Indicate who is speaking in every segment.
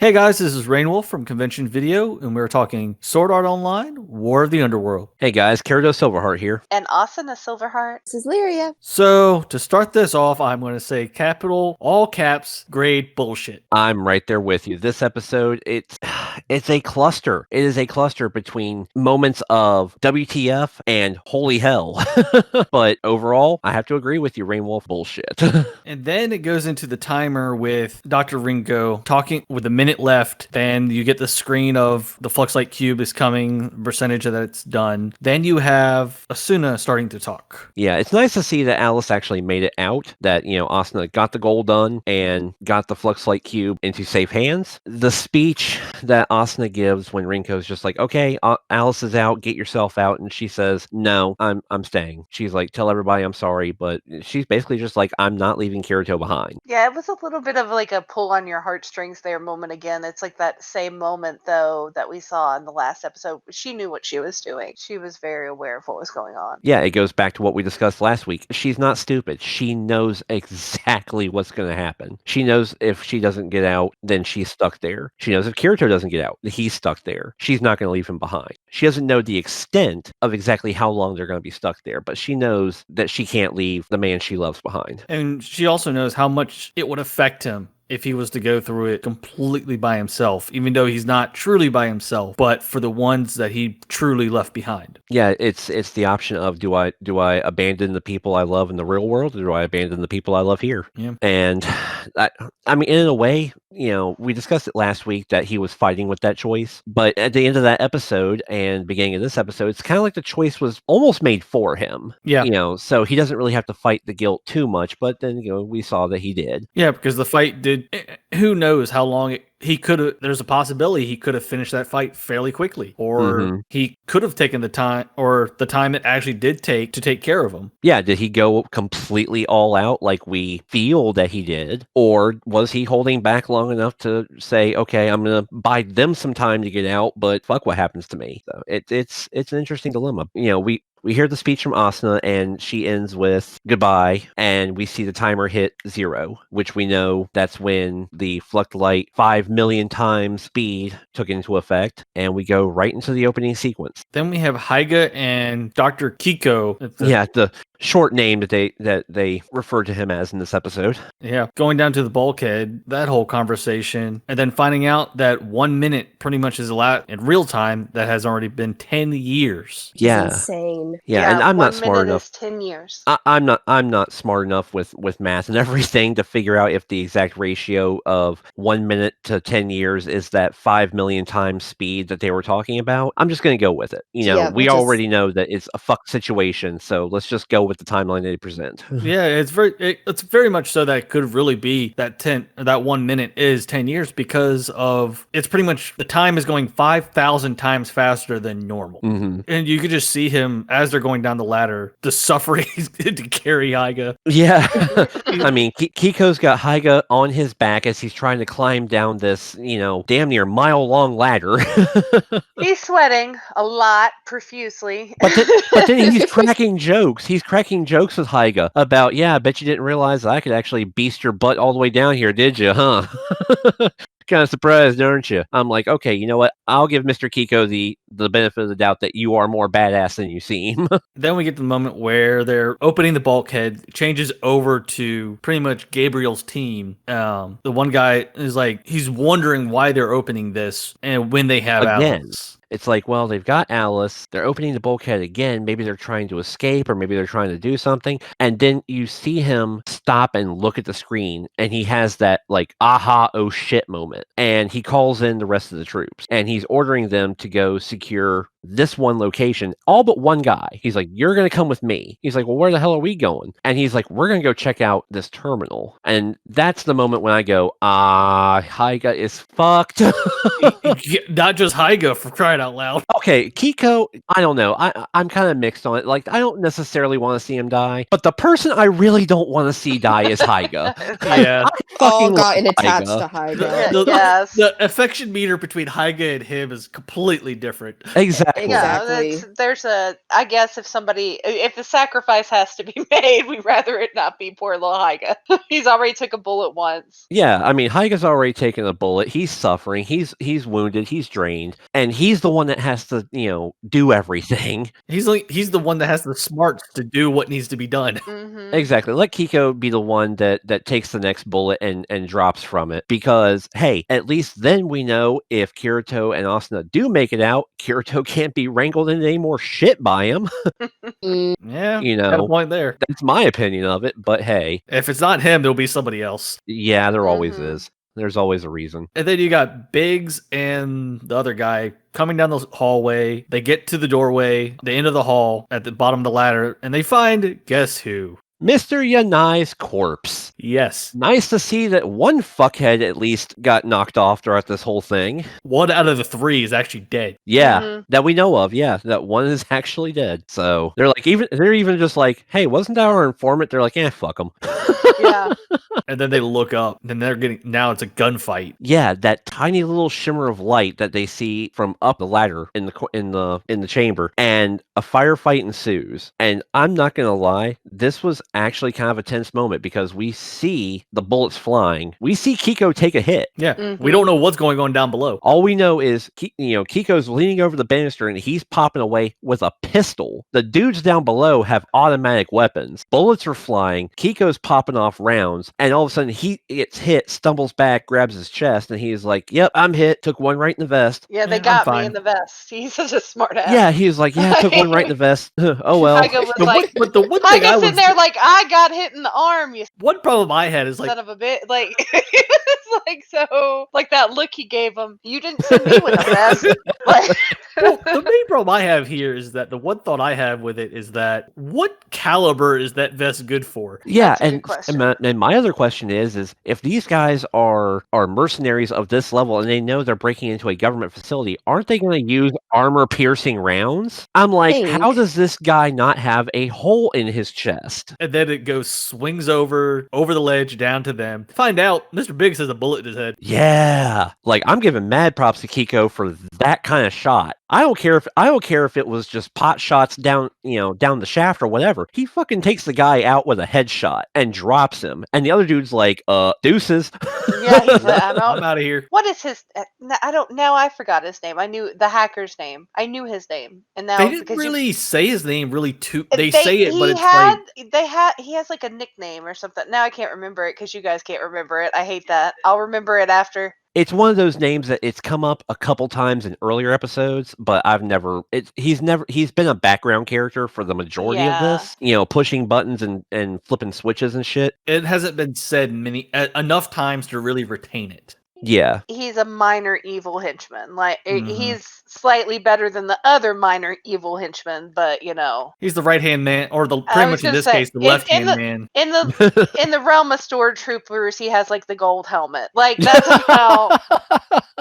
Speaker 1: Hey guys, this is Rainwolf from Convention Video, and we're talking Sword Art Online, War of the Underworld.
Speaker 2: Hey guys, Kirido Silverheart here.
Speaker 3: And Asuna Silverheart.
Speaker 4: This is Lyria.
Speaker 1: So, to start this off, I'm going to say capital, all caps, grade bullshit.
Speaker 2: I'm right there with you. This episode, it's a cluster. It is a cluster between moments of WTF and holy hell. But overall, I have to agree with you, Rainwolf bullshit.
Speaker 1: And then it goes into the timer with Dr. Ringo talking with a minute left. Then you get the screen of the Fluxlight Cube is coming, percentage that it's done. Then you have Asuna starting to talk.
Speaker 2: Yeah, it's nice to see that Alice actually made it out, that, Asuna got the goal done and got the Fluxlight Cube into safe hands. The speech that Asuna gives when Rinko's just like, okay, Alice is out, get yourself out, and she says, no, I'm staying. She's like, tell everybody I'm sorry, but she's basically just like, I'm not leaving Kirito behind.
Speaker 3: Yeah, it was a little bit of like a pull on your heartstrings there moment again. It's like that same moment, though, that we saw in the last episode. She knew what she was doing. She was very aware of what was going on.
Speaker 2: Yeah, it goes back to what we discussed last week. She's not stupid. She knows exactly what's going to happen. She knows if she doesn't get out, then she's stuck there. She knows if Kirito doesn't get out, he's stuck there. She's not going to leave him behind. She doesn't know the extent of exactly how long they're going to be stuck there, but she knows that she can't leave the man she loves behind.
Speaker 1: And she also knows how much it would affect him if he was to go through it completely by himself, even though he's not truly by himself, but for the ones that he truly left behind.
Speaker 2: Yeah, it's the option of do I abandon the people I love in the real world, or do I abandon the people I love here?
Speaker 1: Yeah.
Speaker 2: And I mean, in a way, we discussed it last week that he was fighting with that choice, but at the end of that episode and beginning of this episode, it's kind of like the choice was almost made for him.
Speaker 1: Yeah.
Speaker 2: So he doesn't really have to fight the guilt too much, but then we saw that he did.
Speaker 1: Yeah, because the fight did. Who knows how long he could have. There's a possibility he could have finished that fight fairly quickly, or he could have taken the time, or the time it actually did take to take care of him.
Speaker 2: Yeah, did he go completely all out like we feel that he did, or was he holding back long enough to say, okay, I'm gonna buy them some time to get out, but fuck what happens to me? So it's an interesting dilemma. We hear the speech from Asuna, and she ends with goodbye, and we see the timer hit 0, which we know that's when the Fluxlight 5 million times speed took into effect, and we go right into the opening sequence.
Speaker 1: Then we have Haiga and Dr. Kiko.
Speaker 2: The short name that they refer to him as in this episode.
Speaker 1: Yeah, going down to the bulkhead, that whole conversation, and then finding out that 1 minute pretty much is allowed in real time. That has already been 10 years.
Speaker 2: Yeah,
Speaker 4: insane.
Speaker 2: Yeah, and I'm not
Speaker 3: 1
Speaker 2: smart
Speaker 3: minute
Speaker 2: enough.
Speaker 3: Is 10 years.
Speaker 2: I'm not smart enough with math and everything to figure out if the exact ratio of 1 minute to 10 years is that 5 million times speed that they were talking about. I'm just going to go with it. We already know that it's a fuck situation, so let's just go with the timeline they present.
Speaker 1: Yeah, it's very much so that it could really be that 1 minute is 10 years, because of it's pretty much the time is going 5,000 times faster than normal. And you could just see him as they're going down the ladder, the suffering to carry Haiga.
Speaker 2: Yeah. I mean, Kiko's got Haiga on his back as he's trying to climb down this, damn near mile-long ladder.
Speaker 3: He's sweating a lot, profusely.
Speaker 2: But then he's cracking jokes. He's cracking jokes with Haiga about, I bet you didn't realize I could actually beast your butt all the way down here, did you, huh? Kind of surprised, aren't you? I'm like, okay, you know what? I'll give Mr. Kiko the benefit of the doubt that you are more badass than you seem.
Speaker 1: Then we get the moment where they're opening the bulkhead. It changes over to pretty much Gabriel's team. The one guy is like, he's wondering why they're opening this and when they have
Speaker 2: Again.
Speaker 1: Alice.
Speaker 2: It's like, well, they've got Alice. They're opening the bulkhead again. Maybe they're trying to escape, or maybe they're trying to do something. And then you see him stop and look at the screen, and he has that, like, aha, oh shit moment. And he calls in the rest of the troops, and he's ordering them to go secure this one location, all but one guy. He's like, you're going to come with me. He's like, well, where the hell are we going? And he's like, we're going to go check out this terminal. And that's the moment when I go, Haiga is fucked.
Speaker 1: Not just Haiga, for crying out loud.
Speaker 2: Okay, Kiko, I don't know. I'm kind of mixed on it. Like, I don't necessarily want to see him die, but the person I really don't want to see die is Haiga.
Speaker 1: Yeah.
Speaker 2: I
Speaker 4: All
Speaker 2: fucking love
Speaker 4: gotten attached
Speaker 2: Haiga.
Speaker 4: to Haiga.
Speaker 3: Yes.
Speaker 1: The affection meter between Hyga and him is completely different.
Speaker 2: Exactly.
Speaker 3: Yeah,
Speaker 4: Exactly.
Speaker 3: there's a. I guess if the sacrifice has to be made, we'd rather it not be poor little Hyga. He's already took a bullet once.
Speaker 2: Yeah, I mean, Hyga's already taken a bullet. He's suffering. He's wounded. He's drained, and he's the one that has to, do everything.
Speaker 1: He's the one that has the smarts to do what needs to be done.
Speaker 3: Mm-hmm.
Speaker 2: Exactly. Let Kiko be the one that takes the next bullet and drops from it. Because hey, at least then we know if Kirito and Asuna do make it out, Kirito can't be wrangled into any more shit by him.
Speaker 1: Yeah,
Speaker 2: You
Speaker 1: got a
Speaker 2: know,
Speaker 1: point there.
Speaker 2: that's my opinion of it. But hey,
Speaker 1: If it's not him, there'll be somebody else.
Speaker 2: yeah, there always
Speaker 3: Mhm.
Speaker 2: is. There's always a reason.
Speaker 1: And then you got Biggs and the other guy coming down the hallway. They get to the doorway, the end of the hall, at the bottom of the ladder, and they find, guess who?
Speaker 2: Mr. Yanai's corpse.
Speaker 1: Yes.
Speaker 2: Nice to see that one fuckhead at least got knocked off throughout this whole thing.
Speaker 1: One out of the 3 is actually dead.
Speaker 2: Yeah,
Speaker 3: Mhm.
Speaker 2: that we know of. Yeah, that one is actually dead. So they're even just like, hey, wasn't that our informant? They're like, fuck them.
Speaker 3: Yeah.
Speaker 1: And then they look up, and now it's a gunfight.
Speaker 2: Yeah, that tiny little shimmer of light that they see from up the ladder in the chamber, and a firefight ensues. And I'm not gonna lie, this was actually kind of a tense moment because we see the bullets flying. We see Kiko take a hit.
Speaker 1: Yeah,
Speaker 3: Mhm.
Speaker 1: we don't know what's going on down below.
Speaker 2: All we know is, Kiko's leaning over the banister and he's popping away with a pistol. The dudes down below have automatic weapons. Bullets are flying. Kiko's popping off rounds, and all of a sudden he gets hit, stumbles back, grabs his chest, and he's like, "Yep, I'm hit. Took one right in the vest."
Speaker 3: Yeah, they
Speaker 1: I'm
Speaker 3: got me
Speaker 1: fine.
Speaker 3: in the vest. He's such a smart ass.
Speaker 2: Yeah, he was like, "Yeah, took one right in the vest." Oh well.
Speaker 3: Hyga was
Speaker 1: The one-
Speaker 3: like,
Speaker 1: but the one thing I
Speaker 3: Hyga's
Speaker 1: was
Speaker 3: sitting there like, I got hit in the arm, you
Speaker 1: one problem I had is like
Speaker 3: son of a bit. Like, it's like so, like that look he gave him. You didn't send me with a vest. Like,
Speaker 1: well, the main problem I have here is that the one thought I have with it is that what caliber is that vest good for?
Speaker 2: Yeah,
Speaker 3: That's a good
Speaker 2: and
Speaker 3: question.
Speaker 2: and my other question is if these guys are mercenaries of this level and they know they're breaking into a government facility, aren't they going to use armor-piercing rounds? I'm like, how
Speaker 4: Think.
Speaker 2: does this guy not have a hole in his chest?
Speaker 1: And then it swings over the ledge down to them. Find out Mr. Biggs has a bullet in his head.
Speaker 2: Yeah, like I'm giving mad props to Kiko for that kind of shot. I don't care if it was just pot shots down the shaft or whatever. He fucking takes the guy out with a headshot and drops him, and the other dude's like, deuces.
Speaker 3: yeah, he's like, I'm
Speaker 1: I'm
Speaker 3: out.
Speaker 1: out of here.
Speaker 3: What is his? I don't. Now I forgot his name. I knew the hacker's name. I knew his name, and now
Speaker 1: They didn't
Speaker 3: because
Speaker 1: really say his name really too.
Speaker 3: you,
Speaker 1: They say it, but it's like
Speaker 3: he has like a nickname or something. Now I can't remember it because you guys can't remember it. I hate that. I'll remember it after.
Speaker 2: It's one of those names that it's come up a couple times in earlier episodes, but I've never. He's been a background character for the majority of
Speaker 3: Yeah.
Speaker 2: this. Pushing buttons and flipping switches and shit.
Speaker 1: it hasn't been said enough times to really retain it.
Speaker 2: Yeah.
Speaker 3: He's a minor evil henchman. Like
Speaker 1: Mhm.
Speaker 3: he's slightly better than the other minor evil henchmen, but
Speaker 1: He's the right hand man, or the
Speaker 3: I
Speaker 1: pretty
Speaker 3: was
Speaker 1: much in
Speaker 3: gonna
Speaker 1: this
Speaker 3: say,
Speaker 1: case the
Speaker 3: in
Speaker 1: left hand
Speaker 3: the-
Speaker 1: man.
Speaker 3: in the realm of stormtroopers, he has like the gold helmet. Like that's about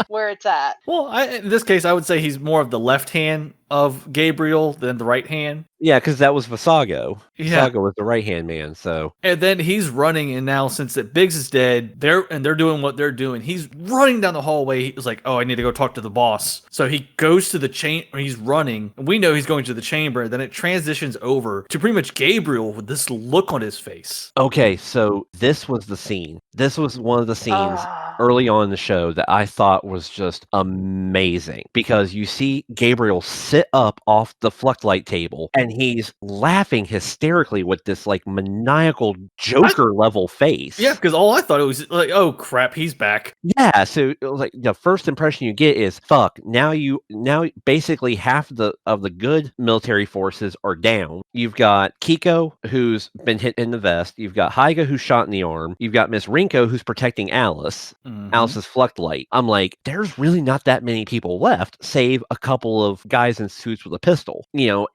Speaker 3: where it's at.
Speaker 1: Well, in this case, I would say he's more of the left hand of Gabriel than the right hand.
Speaker 2: Yeah, because that was Visago.
Speaker 1: Yeah.
Speaker 2: Visago was the right hand man. So
Speaker 1: And then he's running, and now since that Biggs is dead, they're doing what they're doing. He's running down the hallway. He's like, "Oh, I need to go talk to the boss." So he goes to the chamber. He's running, and we know he's going to the chamber. Then it transitions over to pretty much Gabriel with this look on his face.
Speaker 2: okay, so this was the scene. This was one of the scenes
Speaker 3: Ah.
Speaker 2: early on in the show that I thought was just amazing because you see Gabriel sit up off the Fluxlight table and he's laughing hysterically with this like maniacal Joker level face.
Speaker 1: Yeah, because all I thought it was like, "Oh crap, he's back."
Speaker 2: Yeah, so it was like the first impression you get is fuck. Now basically half of the good military forces are down. You've got Kiko who's been hit in the vest. You've got Hyga who's shot in the arm. You've got Miss Rinko who's protecting Alice.
Speaker 1: Mhm.
Speaker 2: Alice's Fluxlight. I'm like, there's really not that many people left, save a couple of guys in suits with a pistol.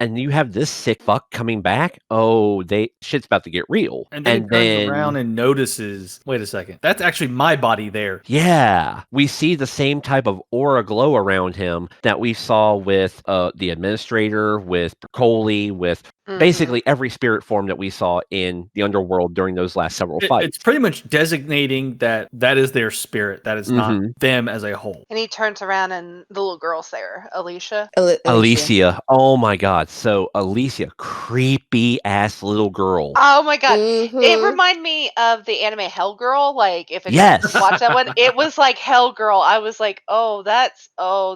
Speaker 2: And you have this sick fuck coming back. Oh, shit's about to get real.
Speaker 1: And then he turns around and notices, wait a second, that's actually my body there.
Speaker 2: yeah, we see the same type of aura glow around him that we saw with the administrator, with Coley, with basically every spirit form that we saw in the Underworld during those last several fights.
Speaker 1: It's pretty much designating that is their spirit. That is not them as a whole.
Speaker 3: And he turns around and the little girl's there, Alicia.
Speaker 2: Alicia. Oh my god. So Alicia, creepy ass little girl.
Speaker 3: Oh my god. It reminded me of the anime Hell Girl. Like if
Speaker 2: Yes.
Speaker 3: watch that one, it was like Hell Girl. I was like,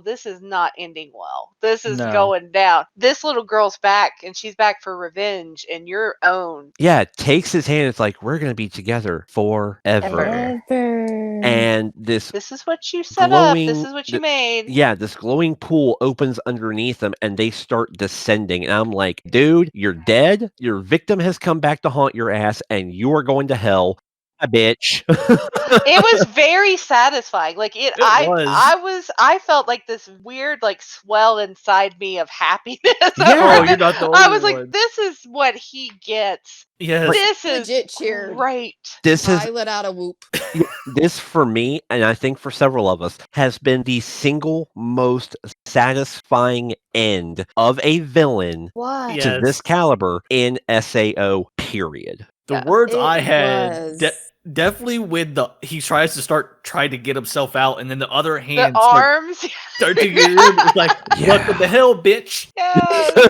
Speaker 3: this is not ending well. This is going down. This little girl's back and she's back for revenge and your own.
Speaker 2: Yeah, takes his hand. It's like, we're going to be together forever. And this
Speaker 3: is what you set up. This is what you made.
Speaker 2: Yeah, this glowing pool opens underneath them and they start descending. And I'm like, dude, you're dead. Your victim has come back to haunt your ass and you are going to hell. A bitch.
Speaker 3: It was very satisfying. Like I felt like this weird like swell inside me of happiness.
Speaker 1: Yeah. You're not the only
Speaker 3: I was like,
Speaker 1: one.
Speaker 3: this is what he gets.
Speaker 1: Yes.
Speaker 3: This
Speaker 4: legit
Speaker 3: is
Speaker 4: cheered.
Speaker 3: great.
Speaker 4: I let out a whoop.
Speaker 2: This for me, and I think for several of us, has been the single most satisfying end of a villain to this caliber in SAO, period.
Speaker 1: The words I had definitely with he tries to try to get himself out, and then the other hand
Speaker 3: arms
Speaker 1: start to get in. It's like, what the hell, bitch?
Speaker 3: Yes.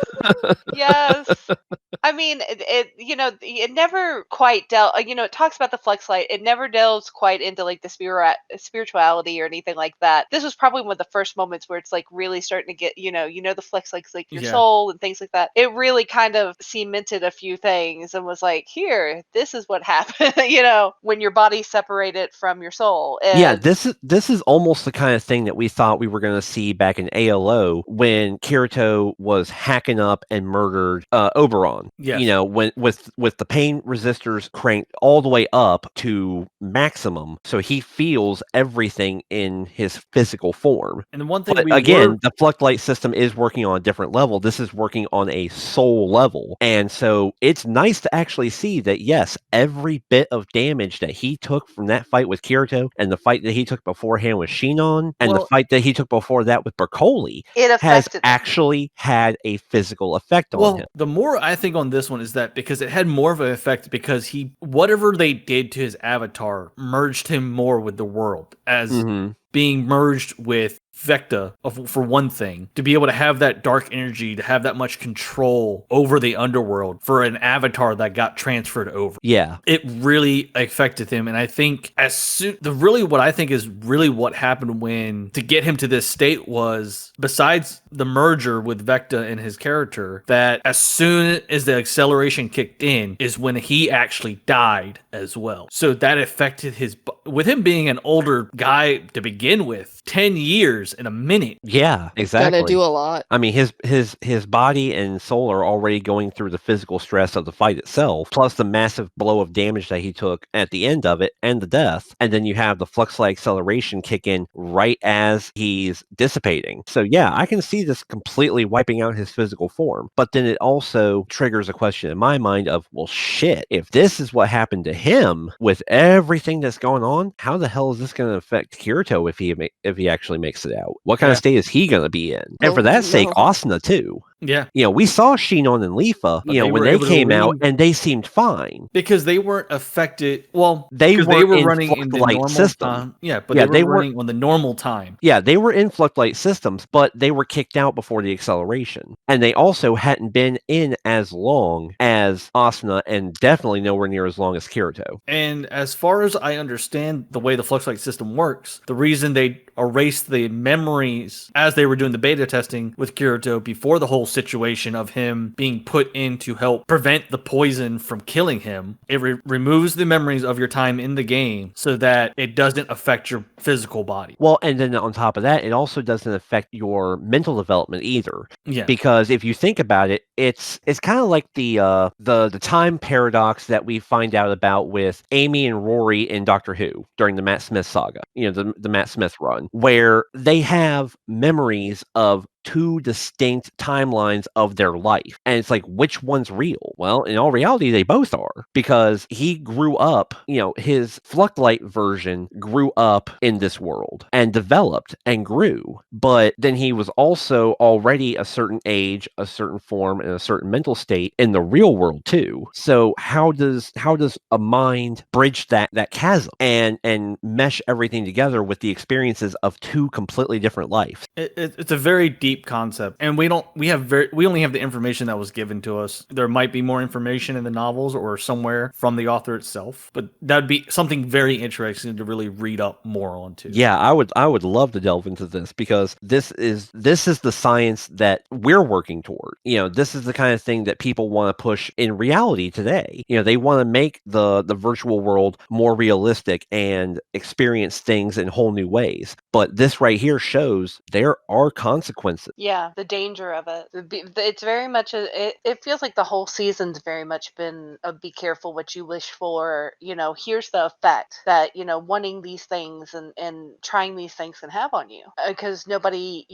Speaker 3: Yes. I mean, it never quite dealt. It talks about the flex light. It never delves quite into like the spirituality or anything like that. This was probably one of the first moments where it's like really starting to get, the flex light's like your soul and things like that. It really kind of cemented a few things and was like, here, this is what happened. When your body separated from your soul. And
Speaker 2: this is almost the kind of thing that we thought we were going to see back in ALO when Kirito was hacking up and murdered Oberon.
Speaker 1: Yes.
Speaker 2: When with the pain resistors cranked all the way up to maximum, so he feels everything in his physical form.
Speaker 1: And the one thing
Speaker 2: the flux light system is working on a different level. This is working on a soul level, and so it's nice to actually see that yes, every bit of damage that he took from that fight with Kirito, and the fight that he took beforehand with Shinon, and the fight that he took before that with Bercoli, has actually had a physical effect on him.
Speaker 1: The more I think on this one is that because it had more of an effect because whatever they did to his avatar merged him more with the world as being merged with Vecta, for one thing, to be able to have that dark energy, to have that much control over the underworld for an avatar that got transferred over.
Speaker 2: Yeah.
Speaker 1: It really affected him. And I think what I think is really what happened to get him to this state was, besides the merger with Vecta and his character, that as soon as the acceleration kicked in is when he actually died as well. So that affected with him being an older guy to begin with, 10 years in a minute.
Speaker 2: Yeah, exactly.
Speaker 4: Gonna do a lot.
Speaker 2: I mean, his body and soul are already going through the physical stress of the fight itself, plus the massive blow of damage that he took at the end of it and the death. And then you have the flux light acceleration kick in right as he's dissipating. So yeah, I can see this completely wiping out his physical form. But then it also triggers a question in my mind of, well, shit, if this is what happened to him with everything that's going on, how the hell is this going to affect Kirito if he actually makes it out? What kind of state is he going to be in? And for that sake, Asuna too.
Speaker 1: Yeah.
Speaker 2: We saw Shinon and Lifa, when they came out, and they seemed fine.
Speaker 1: Because they weren't affected. Well,
Speaker 2: they were
Speaker 1: running in the normal time. Yeah, but they were running on the normal time.
Speaker 2: Yeah, they were in flux light systems, but they were kicked out before the acceleration. And they also hadn't been in as long as Asuna, and definitely nowhere near as long as Kirito.
Speaker 1: And as far as I understand the way the flux light system works, the reason they erased the memories as they were doing the beta testing with Kirito before the whole situation of him being put in to help prevent the poison from killing him, it removes the memories of your time in the game so that it doesn't affect your physical body.
Speaker 2: Well, and then on top of that, it also doesn't affect your mental development either.
Speaker 1: Yeah.
Speaker 2: Because if you think about it, it's kind of like the time paradox that we find out about with Amy and Rory in Doctor Who during the Matt Smith saga, the Matt Smith run, where they have memories of two distinct timelines of their life. And it's like, which one's real? Well, in all reality, they both are, because he grew up, his Fluctlight version grew up in this world and developed and grew. But then he was also already a certain age, a certain form, and a certain mental state in the real world too. So how does a mind bridge that chasm and mesh everything together with the experiences of two completely different lives?
Speaker 1: It's a very deep concept, and we only have the information that was given to us. There might be more information in the novels or somewhere from the author itself, but that'd be something very interesting to really read up more onto.
Speaker 2: Yeah, I would love to delve into this, because this is the science that we're working toward. This is the kind of thing that people want to push in reality today. They want to make the virtual world more realistic and experience things in whole new ways. But this right here shows there are consequences.
Speaker 3: Yeah, the danger of it. It's very much it feels like the whole season's very much been a be careful what you wish for. Here's the effect that wanting these things and trying these things can have on you, because nobody,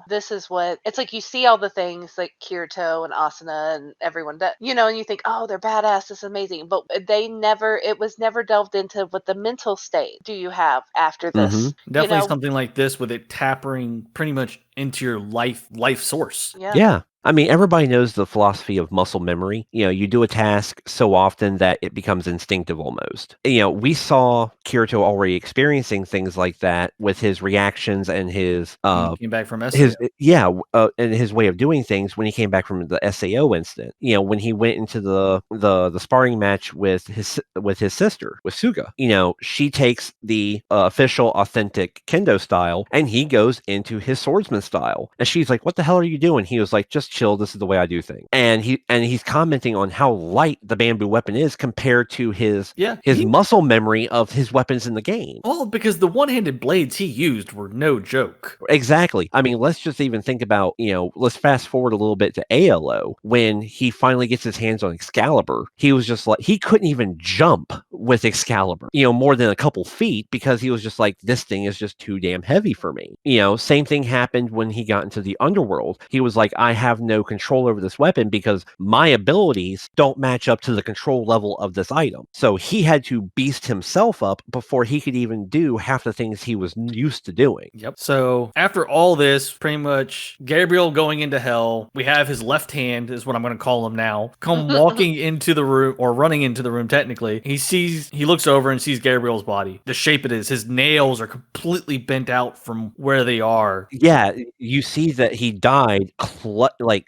Speaker 3: this is what it's like. You see all the things like Kirito and Asuna and everyone that and you think, oh, they're badass, this is amazing, but it was never delved into what the mental state do you have after this.
Speaker 1: Definitely something like this, with it tapping pretty much into your life source.
Speaker 2: Yeah. I mean, everybody knows the philosophy of muscle memory. You do a task so often that it becomes instinctive almost. We saw Kirito already experiencing things like that with his reactions and his
Speaker 1: came back from SAO.
Speaker 2: And his way of doing things when he came back from the SAO incident. When he went into the sparring match with his sister, with Suga. She takes the official authentic kendo style, and he goes into his swordsman style. And she's like, "What the hell are you doing?" He was like, "Just chill, this is the way I do things." And he's commenting on how light the bamboo weapon is compared to his muscle memory of his weapons in the game.
Speaker 1: Well, because the one-handed blades he used were no joke.
Speaker 2: Exactly. I mean, let's just even think about, let's fast forward a little bit to ALO. When he finally gets his hands on Excalibur, he was just like, he couldn't even jump with Excalibur, more than a couple feet, because he was just like, this thing is just too damn heavy for me. Same thing happened when he got into the Underworld. He was like, I have no control over this weapon because my abilities don't match up to the control level of this item. So he had to beast himself up before he could even do half the things he was used to doing.
Speaker 1: Yep. So after all this, pretty much Gabriel going into hell, we have his left hand, is what I'm going to call him now, come walking into the room, or running into the room technically. He looks over and sees Gabriel's body. The shape it is, his nails are completely bent out from where they are.
Speaker 2: Yeah, you see that he died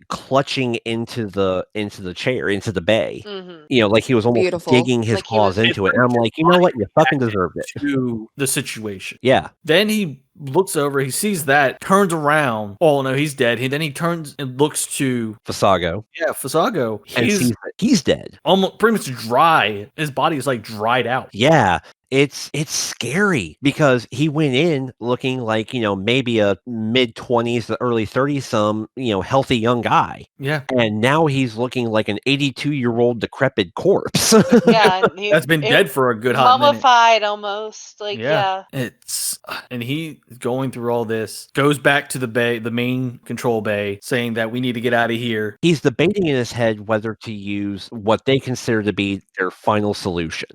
Speaker 2: clutching into the chair, into the bay.
Speaker 3: Mm-hmm.
Speaker 2: Like he was almost
Speaker 4: Beautiful.
Speaker 2: digging his claws into it. And I'm like, you know what? You fucking deserved it.
Speaker 1: To the situation.
Speaker 2: Yeah.
Speaker 1: Then he looks over, he sees that, turns around. Oh no, he's dead. Then he turns and looks to
Speaker 2: Fasago.
Speaker 1: Yeah, Fasago.
Speaker 2: He's dead.
Speaker 1: Almost pretty much dry. His body is like dried out.
Speaker 2: Yeah. It's scary, because he went in looking like, maybe a mid-20s to early 30s, some, healthy young guy.
Speaker 1: Yeah.
Speaker 2: And now he's looking like an 82-year-old decrepit corpse.
Speaker 3: Yeah.
Speaker 1: That's been dead for a good hot minute.
Speaker 3: Mummified almost. Yeah.
Speaker 1: And he going through all this, goes back to the bay, the main control bay, saying that we need to get out of here.
Speaker 2: He's debating in his head whether to use what they consider to be their final solution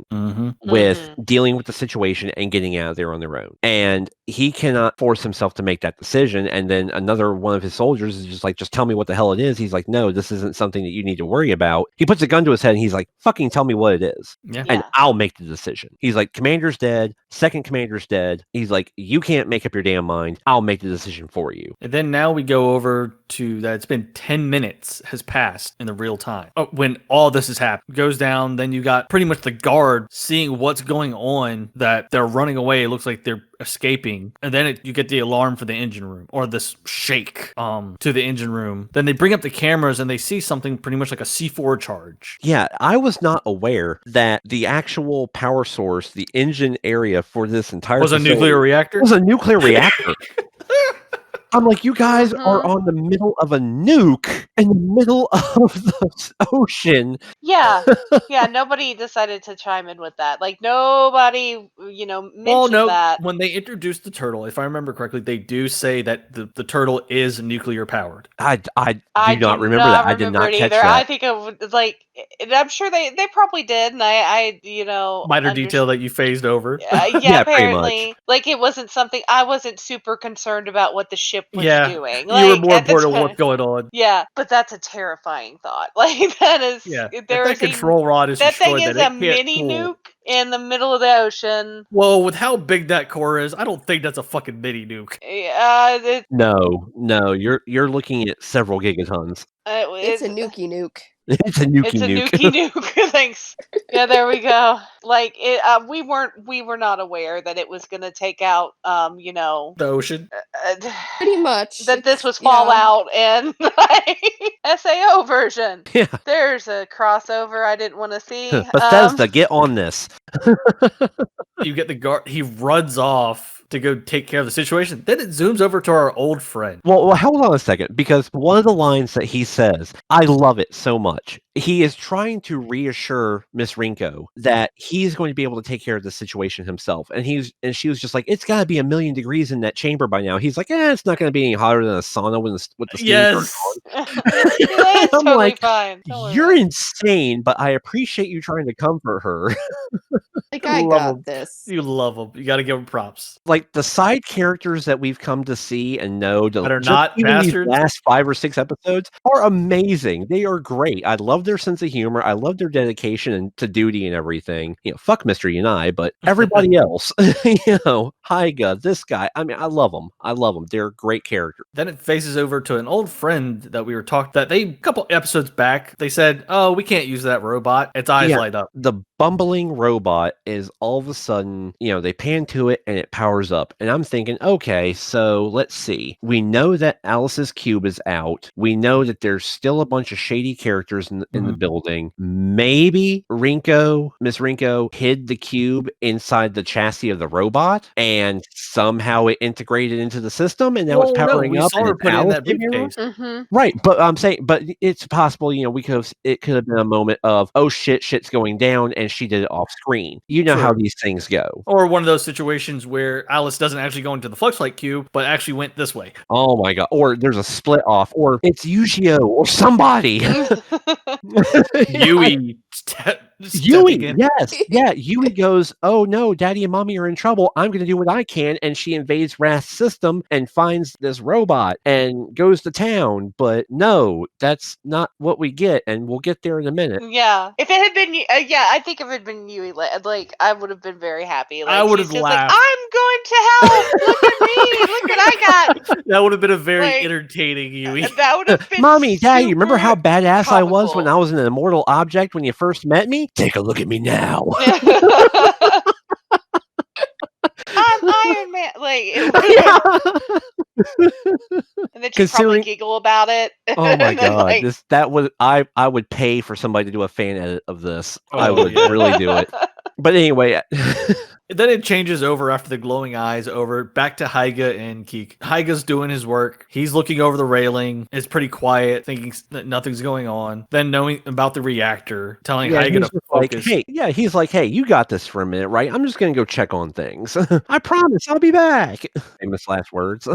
Speaker 2: with dealing with the situation and getting out of there on their own. And he cannot force himself to make that decision. And then another one of his soldiers is just like, just tell me what the hell it is. He's like, no, this isn't something that you need to worry about. He puts a gun to his head and he's like, fucking tell me what it is.
Speaker 1: Yeah.
Speaker 2: And I'll make the decision. He's like, commander's dead. Second commander's dead. He's like, you can't make up your damn mind. I'll make the decision for you.
Speaker 1: And then now we go over to that it's been 10 minutes has passed in the real time. When all this has happened. Goes down, then you got pretty much the guard seeing what's going on, that they're running away. It looks like they're escaping. And then you get the alarm for the engine room, or this shake to the engine room. Then they bring up the cameras and they see something pretty much like a C4 charge.
Speaker 2: Yeah, I was not aware that the actual power source, the engine area for this entire
Speaker 1: was a nuclear reactor?
Speaker 2: Was a nuclear reactor. I'm like, you guys are on the middle of a nuke in the middle of the ocean.
Speaker 3: Yeah. Yeah, nobody decided to chime in with that. Like, nobody, mentioned that.
Speaker 1: When they introduced the turtle, if I remember correctly, they do say that the turtle is nuclear powered.
Speaker 2: I do not remember that. I did not catch
Speaker 3: either.
Speaker 2: that.
Speaker 3: I think it was like, I'm sure they probably did, and I
Speaker 1: Minor detail that you phased over.
Speaker 3: yeah,
Speaker 2: pretty much.
Speaker 3: apparently, like it wasn't something I wasn't super concerned about what the ship was doing.
Speaker 1: You were
Speaker 3: Like,
Speaker 1: more
Speaker 3: at the
Speaker 1: important to
Speaker 3: time.
Speaker 1: what's going on.
Speaker 3: Yeah, but that's a terrifying thought. Like that is,
Speaker 1: If
Speaker 3: there
Speaker 1: that
Speaker 3: is
Speaker 1: control rod is
Speaker 3: that thing
Speaker 1: destroyed,
Speaker 3: is
Speaker 1: then
Speaker 3: a
Speaker 1: it can't
Speaker 3: mini
Speaker 1: pull.
Speaker 3: nuke in the middle of the ocean.
Speaker 1: Well, with how big that core is, I don't think that's a fucking mini nuke.
Speaker 2: No, you're looking at several gigatons.
Speaker 4: It's a nukey nuke.
Speaker 2: It's a nukey
Speaker 3: It's a
Speaker 2: nuke.
Speaker 3: nukey nuke. Thanks. Yeah, there we go. Like it, we were not aware that it was going to take out,
Speaker 1: The ocean.
Speaker 4: Pretty much.
Speaker 3: That this was Fallout and SAO version.
Speaker 2: Yeah.
Speaker 3: There's a crossover I didn't want to see.
Speaker 2: Bethesda, get on this.
Speaker 1: You get the guard. He runs off to go take care of the situation. Then it zooms over to our old friend.
Speaker 2: Well, hold on a second, because one of the lines that he says, I love it so much. He is trying to reassure Miss Rinko that he's going to be able to take care of the situation himself. And she was just like, it's got to be 1,000,000 degrees in that chamber by now. He's like, it's not going to be any hotter than a sauna with the steam turned on.
Speaker 3: That's
Speaker 2: I'm
Speaker 3: totally
Speaker 2: like,
Speaker 3: fine.
Speaker 2: You're insane, but I appreciate you trying to comfort her.
Speaker 4: Like, I got this.
Speaker 1: You love him. You got to give him props.
Speaker 2: Like, the side characters that we've come to see and know
Speaker 1: that are not
Speaker 2: even these
Speaker 1: bastards.
Speaker 2: last 5 or 6 episodes are amazing. They are great. I love their sense of humor. I love their dedication and to duty and everything. Fuck Mr. Yanai, but everybody else, Hyga, this guy. I mean, I love them. They're great characters.
Speaker 1: Then it faces over to an old friend that we were talking that a couple episodes back, they said, oh, we can't use that robot. Its eyes light up.
Speaker 2: The bumbling robot is all of a sudden, they pan to it and it powers up. And I'm thinking, okay, so let's see. We know that Alice's cube is out. We know that there's still a bunch of shady characters in the building. Maybe Miss Rinko hid the cube inside the chassis of the robot and somehow it integrated into the system and now it's powering up.
Speaker 1: We saw her put it in that briefcase.
Speaker 2: Right, but I'm saying, but it's possible, it could have been a moment of, oh shit's going down, and she did it off screen. You know how these things go.
Speaker 1: Or one of those situations where Alice doesn't actually go into the Fluxlight cube, but actually went this way.
Speaker 2: Oh my god! Or there's a split off, or it's Yushio or somebody.
Speaker 1: Yui.
Speaker 2: Yui, yes, yeah. Yui goes, oh no, Daddy and Mommy are in trouble. I'm going to do what I can, and she invades Wrath's system and finds this robot and goes to town. But no, that's not what we get, and we'll get there in a minute.
Speaker 3: Yeah, if it had been, I think if it had been Yui, like I would have been very happy. Like,
Speaker 1: I would have laughed.
Speaker 3: Like, I'm going to help. Look at me. Look what I got.
Speaker 1: That would have been a very entertaining Yui.
Speaker 3: That would have been.
Speaker 2: Mommy, Daddy, you remember how badass
Speaker 3: comical.
Speaker 2: I was when I was an immortal object when you first met me? Take a look at me now.
Speaker 3: I'm Iron Man. And then she'd probably giggle about it.
Speaker 2: Oh my god, I would pay for somebody to do a fan edit of this. I would really do it. But anyway.
Speaker 1: Then it changes over after the glowing eyes over back to Hyga and Keek. Hyga's doing his work. He's looking over the railing. It's pretty quiet, thinking that nothing's going on. Then knowing about the reactor, telling Hyga to focus.
Speaker 2: He's like, hey, you got this for a minute, right? I'm just going to go check on things. I promise I'll be back. Famous last words.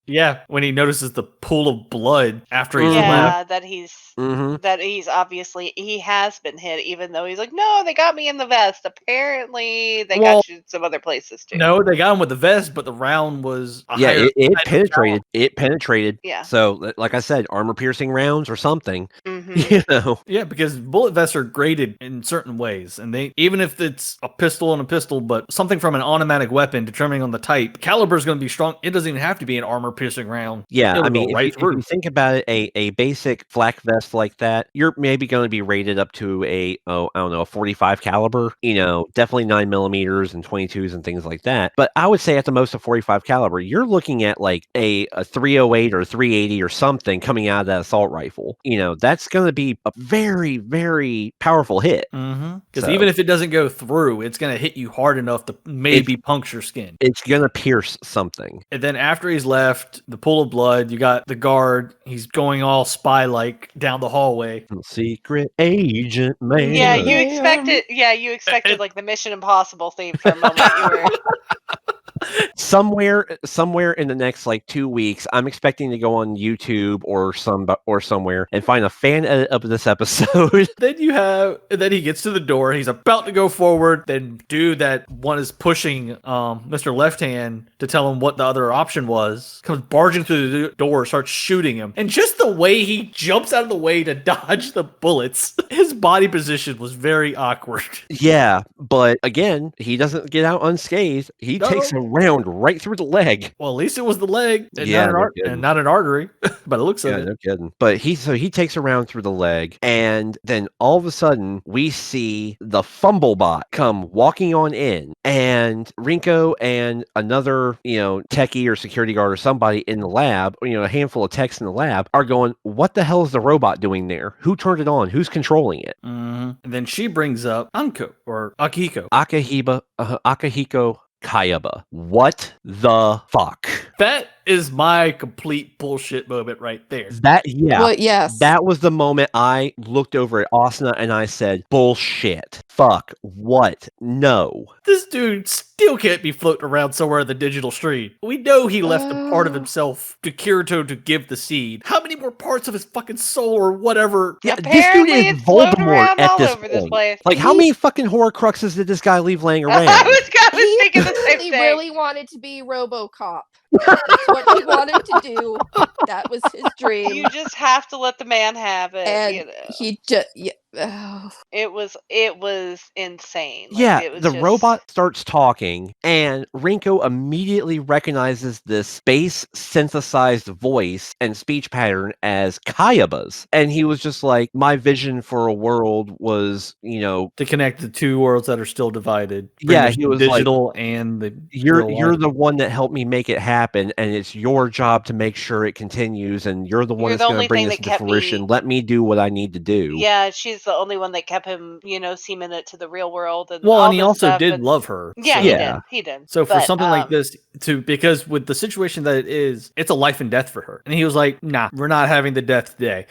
Speaker 1: Yeah, when he notices the pool of blood after he's left.
Speaker 3: that he's obviously he has been hit, even though he's like, no, they got me in the vest. Apparently, they got you in some other places too.
Speaker 1: No, they got him with the vest, but the round was
Speaker 2: it penetrated. It penetrated.
Speaker 3: Yeah.
Speaker 2: So, like I said, armor-piercing rounds or something.
Speaker 1: Yeah, because bullet vests are graded in certain ways, and they even if it's a pistol and a pistol, but something from an automatic weapon, determining on the type, caliber is going to be strong. It doesn't even have to be an armor-piercing round.
Speaker 2: Yeah, I mean, if you think about it, a basic flak vest like that, you're maybe going to be rated up to a 45 caliber. Definitely 9mm and 22s and things like that. But I would say at the most a 45 caliber, you're looking at like a a 308 or 380 or something coming out of that assault rifle. That's going to be a very, very powerful hit.
Speaker 1: Because even if it doesn't go through, it's going to hit you hard enough to maybe puncture skin.
Speaker 2: It's going to pierce something.
Speaker 1: And then after he's left the pool of blood, you got the guard. He's going all spy-like down the hallway.
Speaker 2: Secret agent man.
Speaker 3: Yeah, you expected like the Mission Impossible theme for a moment. You were
Speaker 2: somewhere in the next like 2 weeks, I'm expecting to go on YouTube or somewhere and find a fan edit of this episode.
Speaker 1: Then he gets to the door. He's about to go forward. Then dude that one is pushing Mr. Left Hand to tell him what the other option was comes barging through the door, starts shooting him. And just the way he jumps out of the way to dodge the bullets, his body position was very awkward.
Speaker 2: Yeah, but again, he doesn't get out unscathed. He takes a round right through the leg.
Speaker 1: Well, at least it was the leg and,
Speaker 2: Yeah,
Speaker 1: not an artery, but it looks like it.
Speaker 2: No kidding. But he takes a round through the leg, and then all of a sudden we see the fumble bot come walking on in, and Rinko and another techie or security guard or somebody in the lab, a handful of techs in the lab are going, what the hell is the robot doing there? Who turned it on? Who's controlling it?
Speaker 1: And then she brings up Anko or Akihiko.
Speaker 2: Akihiko Kayaba. What the fuck?
Speaker 1: That is my complete bullshit moment right there.
Speaker 4: Well, yes.
Speaker 2: That was the moment I looked over at Asuna and I said, bullshit. Fuck. What? No.
Speaker 1: This dude still can't be floating around somewhere in the digital stream. We know he left a part of himself to Kirito to give the seed. How many more parts of his fucking soul or whatever?
Speaker 2: Yeah,
Speaker 3: apparently
Speaker 2: this dude
Speaker 3: it's
Speaker 2: is
Speaker 3: floating
Speaker 2: Voldemort
Speaker 3: around
Speaker 2: at
Speaker 3: all
Speaker 2: this
Speaker 3: over this
Speaker 2: point.
Speaker 3: place.
Speaker 2: Like, how many fucking Horcruxes did this guy leave laying around?
Speaker 3: I was
Speaker 4: He
Speaker 3: thinking the same
Speaker 4: really,
Speaker 3: thing.
Speaker 4: really wanted to be RoboCop. That's what he wanted to do. That was his dream.
Speaker 3: You just have to let the man have it.
Speaker 4: And he just
Speaker 3: It was insane. Like,
Speaker 2: Yeah,
Speaker 3: it was
Speaker 2: the
Speaker 3: just...
Speaker 2: robot starts talking, and Rinko immediately recognizes this bass synthesized voice and speech pattern as Kayaba's. And he was just like, my vision for a world was,
Speaker 1: to connect the two worlds that are still divided.
Speaker 2: Yeah, he was
Speaker 1: digital and the
Speaker 2: you're the one that helped me make it happen, and it's your job to make sure it continues, and you're the one that's going to bring this into fruition. Let me do what I need to do.
Speaker 3: Yeah, she's the only one that kept him, seeming it to the real world. And
Speaker 1: well,
Speaker 3: all
Speaker 1: and he
Speaker 3: this
Speaker 1: also
Speaker 3: stuff,
Speaker 1: did
Speaker 3: and...
Speaker 1: love her.
Speaker 3: Yeah, he did.
Speaker 1: So for something like this, because with the situation that it is, it's a life and death for her. And he was like, nah, we're not having the death today.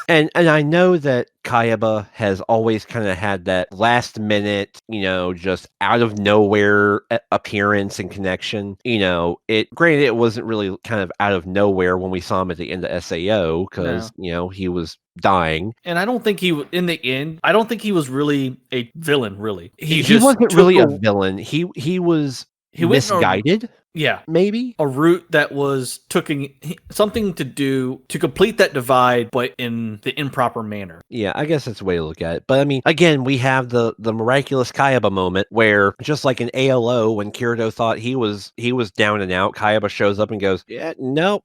Speaker 2: And I know that Kayaba has always kind of had that last minute, just out of nowhere appearance and connection. Granted, it wasn't really kind of out of nowhere when we saw him at the end of SAO because, he was dying.
Speaker 1: And I don't think in the end, I don't think he was really a villain, really.
Speaker 2: He wasn't really a villain. He was misguided.
Speaker 1: Yeah,
Speaker 2: maybe
Speaker 1: a route that was something to do to complete that divide, but in the improper manner.
Speaker 2: Yeah, I guess that's the way to look at it. But I mean, again, we have the miraculous Kayaba moment where, just like in ALO, when Kirito thought he was down and out, Kayaba shows up and goes, "Yeah, no,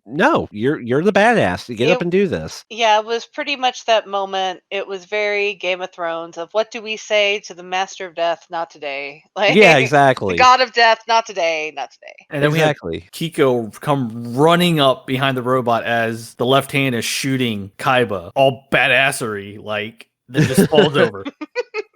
Speaker 2: no, you're the badass. Get up and do this."
Speaker 3: Yeah, it was pretty much that moment. It was very Game of Thrones of what do we say to the Master of Death? Not today. Like,
Speaker 2: yeah, exactly.
Speaker 3: The God of Death? Not today. Not today.
Speaker 1: And then we had Kiko come running up behind the robot as the left hand is shooting Kaiba, all badassery, like, then just falls over.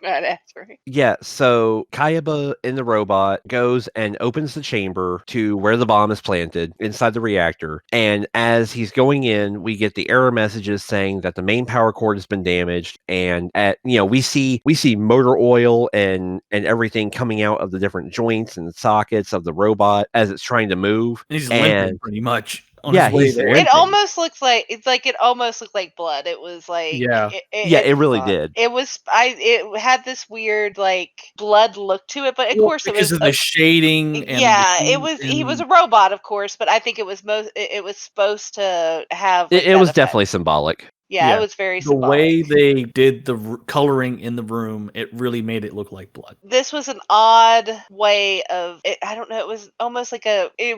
Speaker 3: Badassery.
Speaker 2: Yeah, so Kayaba in the robot goes and opens the chamber to where the bomb is planted inside the reactor. And as he's going in, we get the error messages saying that the main power cord has been damaged. And we see motor oil and everything coming out of the different joints and sockets of the robot as it's trying to move.
Speaker 1: And he's limping pretty much.
Speaker 3: It almost looks like it almost looked like blood. It was like
Speaker 2: it really did.
Speaker 3: It had this weird like blood look to it, but of course it was
Speaker 1: because of the shading.
Speaker 3: And he was a robot, of course, but I think it was supposed to have. Like,
Speaker 2: it was definitely symbolic.
Speaker 3: Yeah, it was very symbolic.
Speaker 1: The way they did the coloring in the room, it really made it look like blood.
Speaker 3: This was an odd way of it. I don't know. It was almost like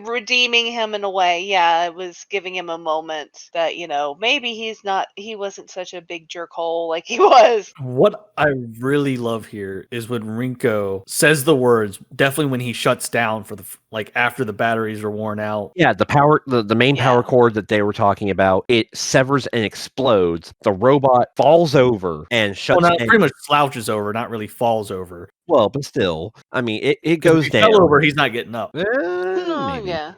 Speaker 3: redeeming him in a way. Yeah, it was giving him a moment that, maybe he wasn't such a big jerkhole like he was.
Speaker 1: What I really love here is when Rinko says the words, definitely when he shuts down for the like after the batteries are worn out.
Speaker 2: Yeah, the main power cord that they were talking about, it severs and explodes. The robot falls over and shuts
Speaker 1: Well,
Speaker 2: and
Speaker 1: pretty much slouches over, not really falls over.
Speaker 2: well, but still, I mean, it
Speaker 1: 'Cause
Speaker 2: goes
Speaker 1: if he
Speaker 2: down.
Speaker 1: fell over, he's not getting up.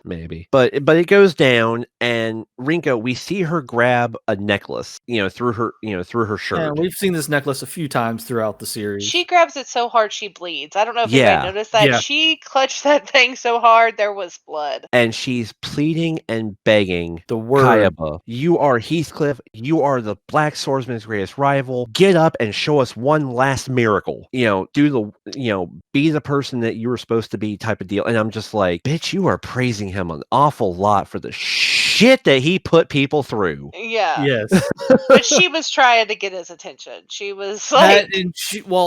Speaker 2: Maybe. But it goes down, and Rinko, we see her grab a necklace, through her shirt.
Speaker 1: Yeah, we've seen this necklace a few times throughout the series.
Speaker 3: She grabs it so hard she bleeds. I don't know if anybody noticed that.
Speaker 1: Yeah.
Speaker 3: She clutched that thing so hard there was blood.
Speaker 2: And she's pleading and begging
Speaker 1: the word.
Speaker 2: Kayaba, you are Heathcliff. You are the Black Swordsman's greatest rival. Get up and show us one last miracle. Be the person that you were supposed to be type of deal. And I'm just like, bitch, you are praising him an awful lot for the shit that he put people through.
Speaker 3: Yeah.
Speaker 1: Yes.
Speaker 3: But she was trying to get his attention. She was like...
Speaker 1: And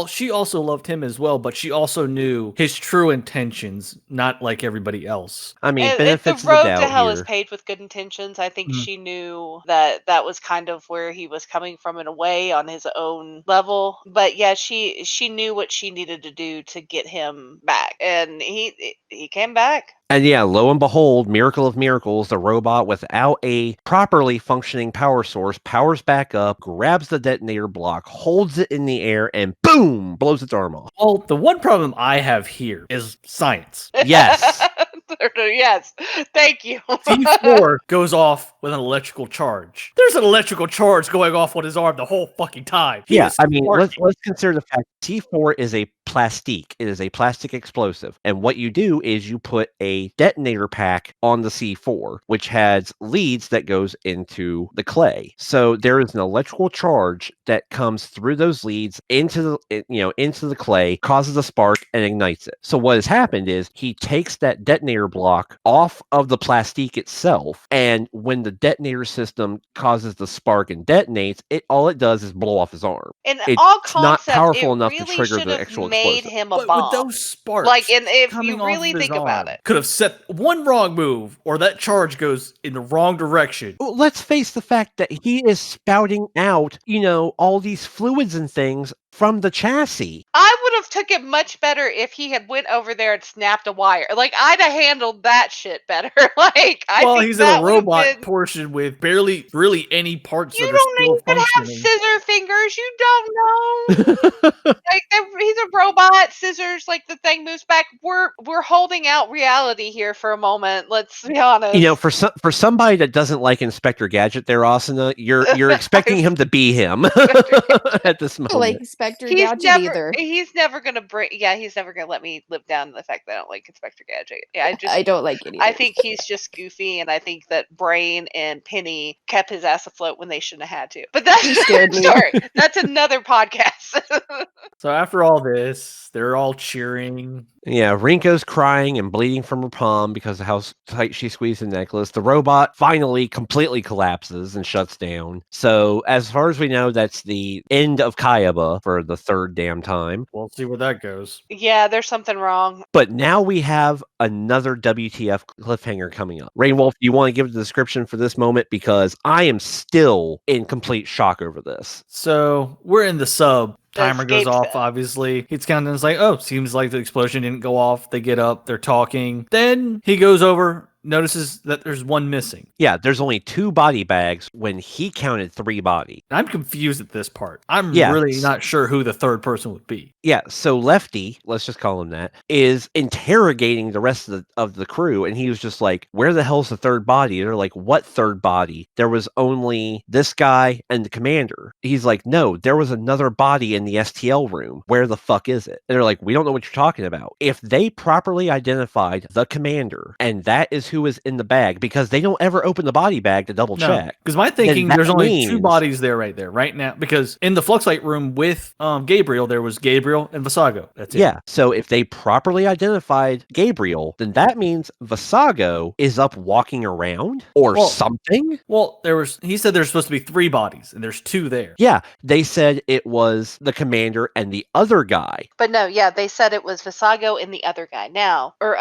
Speaker 1: she also loved him as well, but she also knew his true intentions, not like everybody else.
Speaker 2: I mean, benefits
Speaker 3: the road
Speaker 2: of the doubt
Speaker 3: to hell
Speaker 2: here.
Speaker 3: is paved with good intentions. I think she knew that was kind of where he was coming from in a way on his own level. But yeah, she knew what she needed to do to get him back. And he came back.
Speaker 2: And yeah, lo and behold, miracle of miracles, the robot without a properly functioning power source powers back up, grabs the detonator block, holds it in the air, and boom, blows its arm off.
Speaker 1: Well, the one problem I have here is science.
Speaker 2: Yes.
Speaker 3: Yes. Thank you.
Speaker 1: C4 goes off with an electrical charge. There's an electrical charge going off on his arm the whole fucking time.
Speaker 2: Yeah, I mean, let's consider the fact C4 is a plastique. It is a plastic explosive. And what you do is you put a detonator pack on the C4, which has leads that goes into the clay. So there is an electrical charge that comes through those leads into the clay, causes a spark, and ignites it. So what has happened is he takes that detonator block off of the plastique itself, and when the detonator system causes the spark and detonates, all it does is blow off his arm.
Speaker 3: In
Speaker 2: It's
Speaker 3: all concept,
Speaker 2: not powerful enough
Speaker 3: really
Speaker 2: to trigger the actual
Speaker 3: made
Speaker 2: explosive.
Speaker 3: him a
Speaker 1: But
Speaker 3: bomb.
Speaker 1: with those sparks,
Speaker 3: like, and if
Speaker 1: coming
Speaker 3: you
Speaker 1: off
Speaker 3: really
Speaker 1: of his
Speaker 3: think about
Speaker 1: arm,
Speaker 3: it,
Speaker 1: could have set one wrong move, or that charge goes in the wrong direction.
Speaker 2: Well, let's face the fact that he is spouting out, all these fluids and things from the chassis.
Speaker 3: I would have took it much better if he had went over there and snapped a wire. Like, I'd have handled that shit better. Like, I think
Speaker 1: he's in
Speaker 3: that
Speaker 1: a
Speaker 3: would have
Speaker 1: robot
Speaker 3: been...
Speaker 1: portion with barely really any parts
Speaker 3: You
Speaker 1: that are
Speaker 3: don't
Speaker 1: still
Speaker 3: even have
Speaker 1: functioning.
Speaker 3: scissor fingers. You don't know. Like, he's a robot. Scissors, like, the thing moves back. We're holding out reality here for a moment. Let's be honest.
Speaker 2: For somebody that doesn't like Inspector Gadget, there, Asuna, you're expecting him to be him at this moment.
Speaker 4: Like Inspector Gadget either.
Speaker 3: He's never gonna he's never gonna let me live down the fact that I don't like Inspector Gadget. Yeah,
Speaker 4: I don't like it either.
Speaker 3: I think he's just goofy, and I think that Brain and Penny kept his ass afloat when they shouldn't have had to. But that's
Speaker 4: scared me.
Speaker 3: Sorry, that's another podcast.
Speaker 1: So after all this, they're all cheering.
Speaker 2: Yeah, Rinko's crying and bleeding from her palm because of how tight she squeezed the necklace. The robot finally completely collapses and shuts down. So, as far as we know, that's the end of Kayaba for the third damn time.
Speaker 1: We'll see where that goes.
Speaker 3: Yeah, there's something wrong.
Speaker 2: But now we have another WTF cliffhanger coming up. Rainwolf, do you want to give the description for this moment? Because I am still in complete shock over this.
Speaker 1: So, we're in the sub. Timer goes
Speaker 3: escape
Speaker 1: off,
Speaker 3: set.
Speaker 1: obviously. He's counting. It's like, oh, seems like the explosion didn't go off. They get up. They're talking. Then he goes over, notices that there's one missing.
Speaker 2: Yeah, there's only 2 body bags when he counted 3 bodies.
Speaker 1: I'm confused at this part. I'm really not sure who the third person would be.
Speaker 2: Yeah, so Lefty, let's just call him that, is interrogating the rest of the crew, and he was just like, where the hell's the third body? They're like, what third body? There was only this guy and the commander. He's like, no, there was another body in the STL room. Where the fuck is it? And they're like, we don't know what you're talking about. If they properly identified the commander, and that is who is in the bag, because they don't ever open the body bag to double check.
Speaker 1: Because my thinking, there's only 2 bodies there right now. Because in the Fluxlight room with Gabriel, there was Gabriel and Visago. That's it.
Speaker 2: Yeah. So if they properly identified Gabriel, then that means Visago is up walking around or something.
Speaker 1: Well, he said there's supposed to be 3 bodies, and there's 2 there.
Speaker 2: Yeah. They said it was the commander and the other guy.
Speaker 3: But no, yeah, they said it was Visago and the other guy. Now, or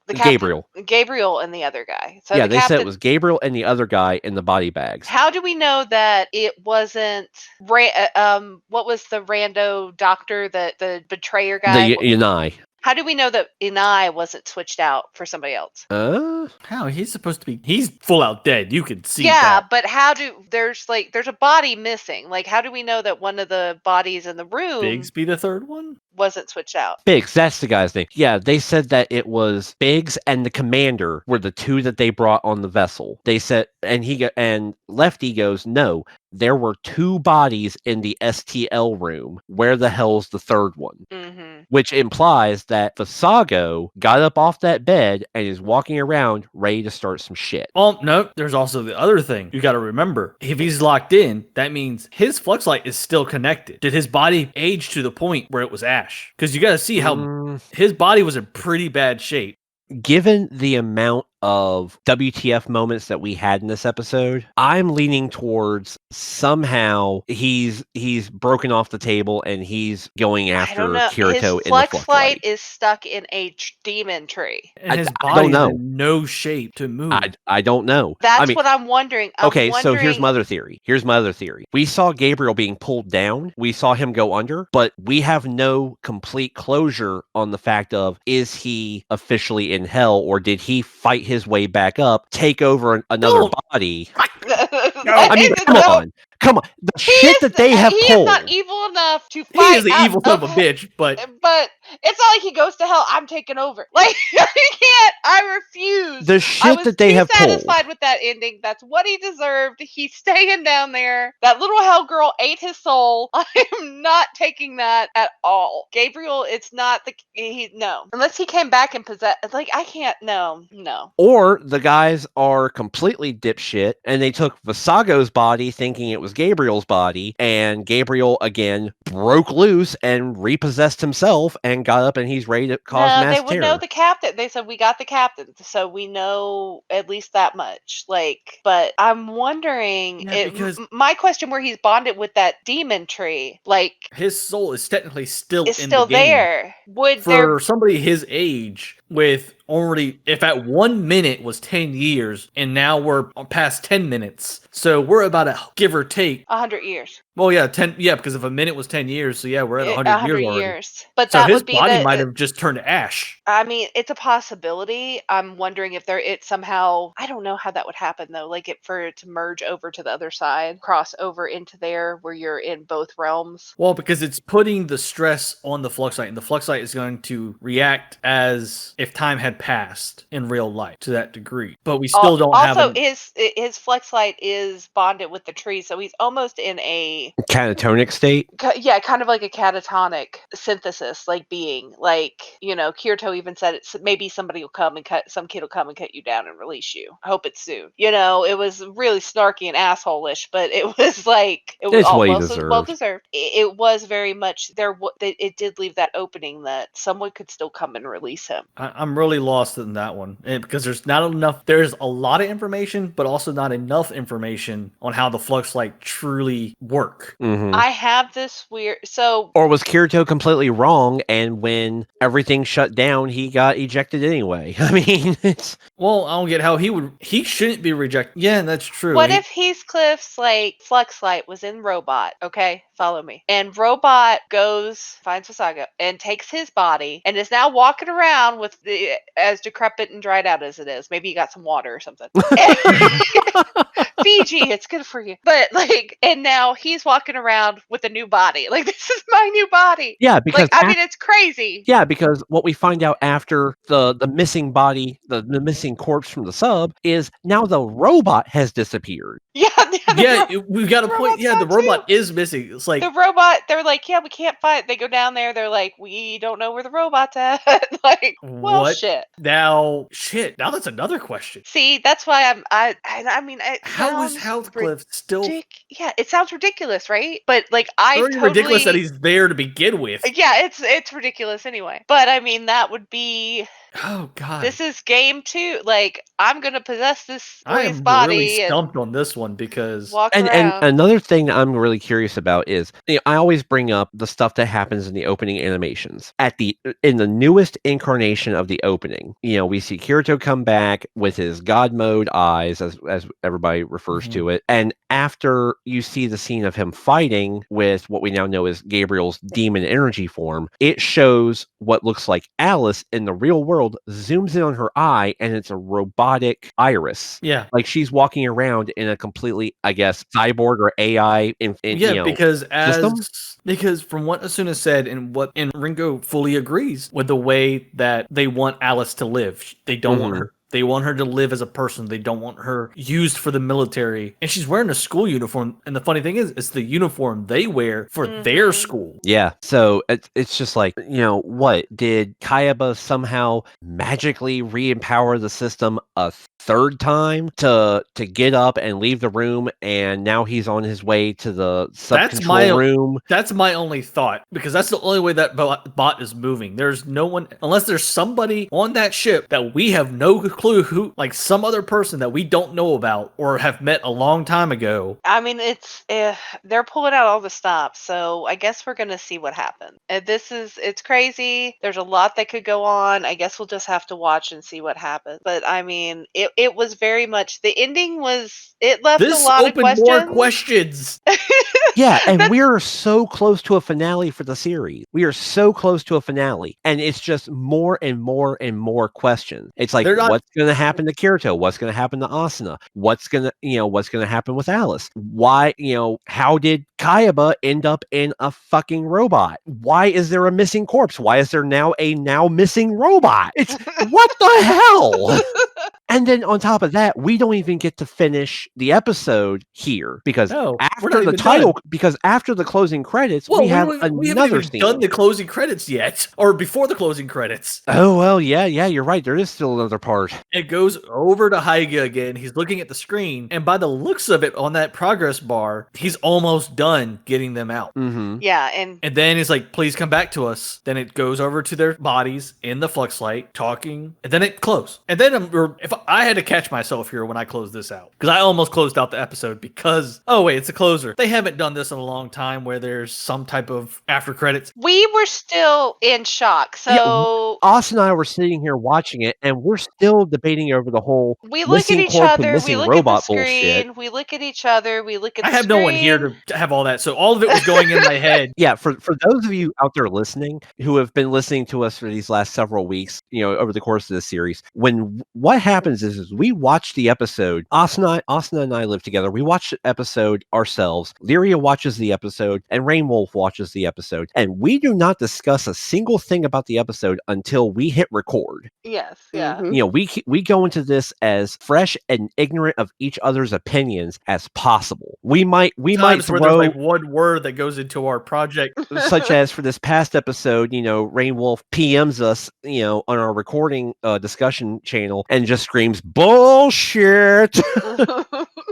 Speaker 3: the captain, Gabriel and the other guy. So
Speaker 2: yeah, they said it was Gabriel and the other guy in the body bags.
Speaker 3: How do we know that it wasn't what was the rando doctor, the betrayer guy?
Speaker 2: The Yanai.
Speaker 3: How do we know that Inai wasn't switched out for somebody else?
Speaker 1: How? He's supposed to be... He's full out dead. You can see
Speaker 3: Yeah,
Speaker 1: that.
Speaker 3: but how do... There's a body missing. Like, how do we know that one of the bodies in the room
Speaker 1: Bigsby the third one?
Speaker 3: wasn't switched out?
Speaker 2: Biggs, that's the guy's name. Yeah, they said that it was Biggs and the commander were the two that they brought on the vessel. They said, and Lefty goes, no, there were two bodies in the STL room. Where the hell's the third one?
Speaker 3: Mm-hmm.
Speaker 2: Which implies that Visago got up off that bed and is walking around ready to start some shit.
Speaker 1: Well, no, there's also the other thing. You got to remember, if he's locked in, that means his flux light is still connected. Did his body age to the point where it was ash? Because you got to see how his body was in pretty bad shape.
Speaker 2: Given the amount of WTF moments that we had in this episode, I'm leaning towards somehow he's broken off the table and he's going after Kirito
Speaker 3: his
Speaker 2: in the flux light.
Speaker 3: is stuck in a demon tree.
Speaker 1: And his
Speaker 2: I don't
Speaker 1: body's
Speaker 2: know.
Speaker 1: in no shape to move.
Speaker 2: I don't know.
Speaker 3: That's what I'm wondering.
Speaker 2: So here's my other theory. We saw Gabriel being pulled down. We saw him go under, but we have no complete closure on the fact of, is he officially in hell, or did he fight his way back up, take over another body? I mean, come on. The shit that they have
Speaker 3: he
Speaker 2: pulled.
Speaker 3: Is not evil enough to fight.
Speaker 1: He is the evil son of a bitch, but
Speaker 3: it's not like he goes to hell. I'm taking over. Like, he can't. I refuse.
Speaker 2: The shit that they have pulled.
Speaker 3: I was satisfied with that ending. That's what he deserved. He's staying down there. That little hell girl ate his soul. I am not taking that at all. Gabriel, it's not no. Unless he came back and possessed. Like, I can't. No.
Speaker 2: Or the guys are completely dipshit and they took Visago's body thinking it was Gabriel's body, and Gabriel again broke loose and repossessed himself and got up and he's ready to cause mass terror.
Speaker 3: They would know the captain. They said we got the captain, so we know at least that much. Like, but I'm wondering because my question where he's bonded with that demon tree, like
Speaker 1: his soul is technically still
Speaker 3: there.
Speaker 1: For somebody his age with already, if at 1 minute was 10 years and now we're past 10 minutes, so we're about a give or take
Speaker 3: 100 years.
Speaker 1: Well, yeah, 10. Yeah, because if a minute was 10 years, so yeah, we're at 100 years already.
Speaker 3: But
Speaker 1: so
Speaker 3: that
Speaker 1: his
Speaker 3: would be
Speaker 1: body might have just turned to ash.
Speaker 3: I mean, it's a possibility. I'm wondering if it somehow. I don't know how that would happen though. Like for it to merge over to the other side, cross over into there where you're in both realms.
Speaker 1: Well, because it's putting the stress on the flux light, and the flux light is going to react as if time had passed in real life to that degree. But we still don't have.
Speaker 3: Also, his flux light is bonded with the tree, so he's almost in a
Speaker 2: catatonic state.
Speaker 3: Yeah, kind of like a catatonic synthesis, like being like, Kirito even said it. Maybe somebody will come and some kid will come and cut you down and release you. I hope it's soon. It was really snarky and asshole-ish, but it was like it was well deserved. It was very much there. It did leave that opening that someone could still come and release him.
Speaker 1: I'm really lost in that one because there's not enough. There's a lot of information, but also not enough information on how the flux light truly work.
Speaker 2: Mm-hmm.
Speaker 3: I have this weird.
Speaker 2: Or was Kirito completely wrong, and when everything shut down, he got ejected anyway? I mean, it's.
Speaker 1: Well, I don't get how he shouldn't be rejected. Yeah, that's true.
Speaker 3: What if Heathcliff's flux light was in Robot? Okay, follow me. And Robot finds Visago and takes his body and is now walking around with as decrepit and dried out as it is. Maybe he got some water or something. Fiji, it's good for you. But and now he's walking around with a new body. Like, this is my new body.
Speaker 2: Yeah, because
Speaker 3: it's crazy.
Speaker 2: Yeah, because what we find out after the missing body, the missing corpse from the sub, is now the robot has disappeared.
Speaker 3: Yeah,
Speaker 1: we've got a point. Yeah, the robot is missing. It's like
Speaker 3: the robot. They're like, yeah, we can't find. They go down there. They're like, we don't know where the robot's at.
Speaker 1: What?
Speaker 3: Shit.
Speaker 1: Now that's another question.
Speaker 3: See, that's why
Speaker 1: how is Heathcliff still?
Speaker 3: Yeah, it sounds ridiculous, right? But
Speaker 1: it's ridiculous that he's there to begin with.
Speaker 3: Yeah, it's ridiculous anyway. But I mean, that would be.
Speaker 1: Oh God.
Speaker 3: This is game 2. Like, I'm gonna possess this
Speaker 1: I
Speaker 3: boy's
Speaker 1: am
Speaker 3: body
Speaker 1: really
Speaker 3: and
Speaker 1: stumped on this one because
Speaker 3: walk
Speaker 2: And
Speaker 3: around.
Speaker 2: another thing I'm really curious about is, I always bring up the stuff that happens in the opening animations. In the newest incarnation of the opening, we see Kirito come back with his God mode eyes, as everybody refers to it. And after you see the scene of him fighting with what we now know as Gabriel's demon energy form, it shows what looks like Alice in the real world, zooms in on her eye, and it's a robotic iris.
Speaker 1: yeah.
Speaker 2: Like she's walking around in a completely, I guess, cyborg or AI system.
Speaker 1: Because from what Asuna said and Ringo fully agrees with the way that they want Alice to live. They don't want her. They want her to live as a person. They don't want her used for the military. And she's wearing a school uniform. And the funny thing is, it's the uniform they wear for their school.
Speaker 2: Yeah. So it's just like, what? Did Kayaba somehow magically re-empower the system a third time to get up and leave the room, and now he's on his way to the sub-control room?
Speaker 1: That's my only thought, because that's the only way that bot is moving. There's no one, unless there's somebody on that ship that we have no clue who, like some other person that we don't know about or have met a long time ago.
Speaker 3: I mean, they're pulling out all the stops, so I guess we're gonna see what happens. It's crazy. There's a lot that could go on. I guess we'll just have to watch and see what happens. But I mean, it was very much, the ending it left a lot of questions.
Speaker 1: More questions.
Speaker 2: Yeah, and we're so close to a finale for the series. We are so close to a finale, and it's just more and more and more questions. It's like, what's going to happen to Kirito? What's going to happen to Asuna? What's going to happen with Alice? Why, how did Kayaba end up in a fucking robot? Why is there a missing corpse? Why is there now a missing robot? It's what the hell? And then on top of that, we don't even get to finish the episode here because after the closing credits, we have another scene.
Speaker 1: Done the closing credits yet, or before the closing credits.
Speaker 2: Oh well, yeah, you're right. There is still another part.
Speaker 1: It goes over to Haiga again. He's looking at the screen, and by the looks of it on that progress bar, he's almost done getting them out.
Speaker 2: Mm-hmm.
Speaker 3: Yeah,
Speaker 1: and then he's like, "Please come back to us." Then it goes over to their bodies in the flux light, talking, and then it closed. And then if I had to catch myself here when I closed this out, because I almost closed out the episode because, oh wait, it's a closer. They haven't done this in a long time where there's some type of after credits.
Speaker 3: We were still in shock. So
Speaker 2: Austin and I were sitting here watching it, and we're still debating over the whole
Speaker 3: we look at each other, we look at the screen, we look at each other, we look at the screen.
Speaker 1: I have no one here to have all that, so all of it was going in my head.
Speaker 2: Yeah, for those of you out there listening who have been listening to us for these last several weeks, over the course of this series, what happens is we watch the episode. Asuna and I live together. We watch the episode ourselves. Lyria watches the episode, and Rainwolf watches the episode, and we do not discuss a single thing about the episode until we hit record.
Speaker 3: Yes, yeah.
Speaker 2: We go into this as fresh and ignorant of each other's opinions as possible. We might throw
Speaker 1: there's like one word that goes into our project,
Speaker 2: such as for this past episode, Rainwolf PMs us, on our recording discussion channel and just screams bullshit.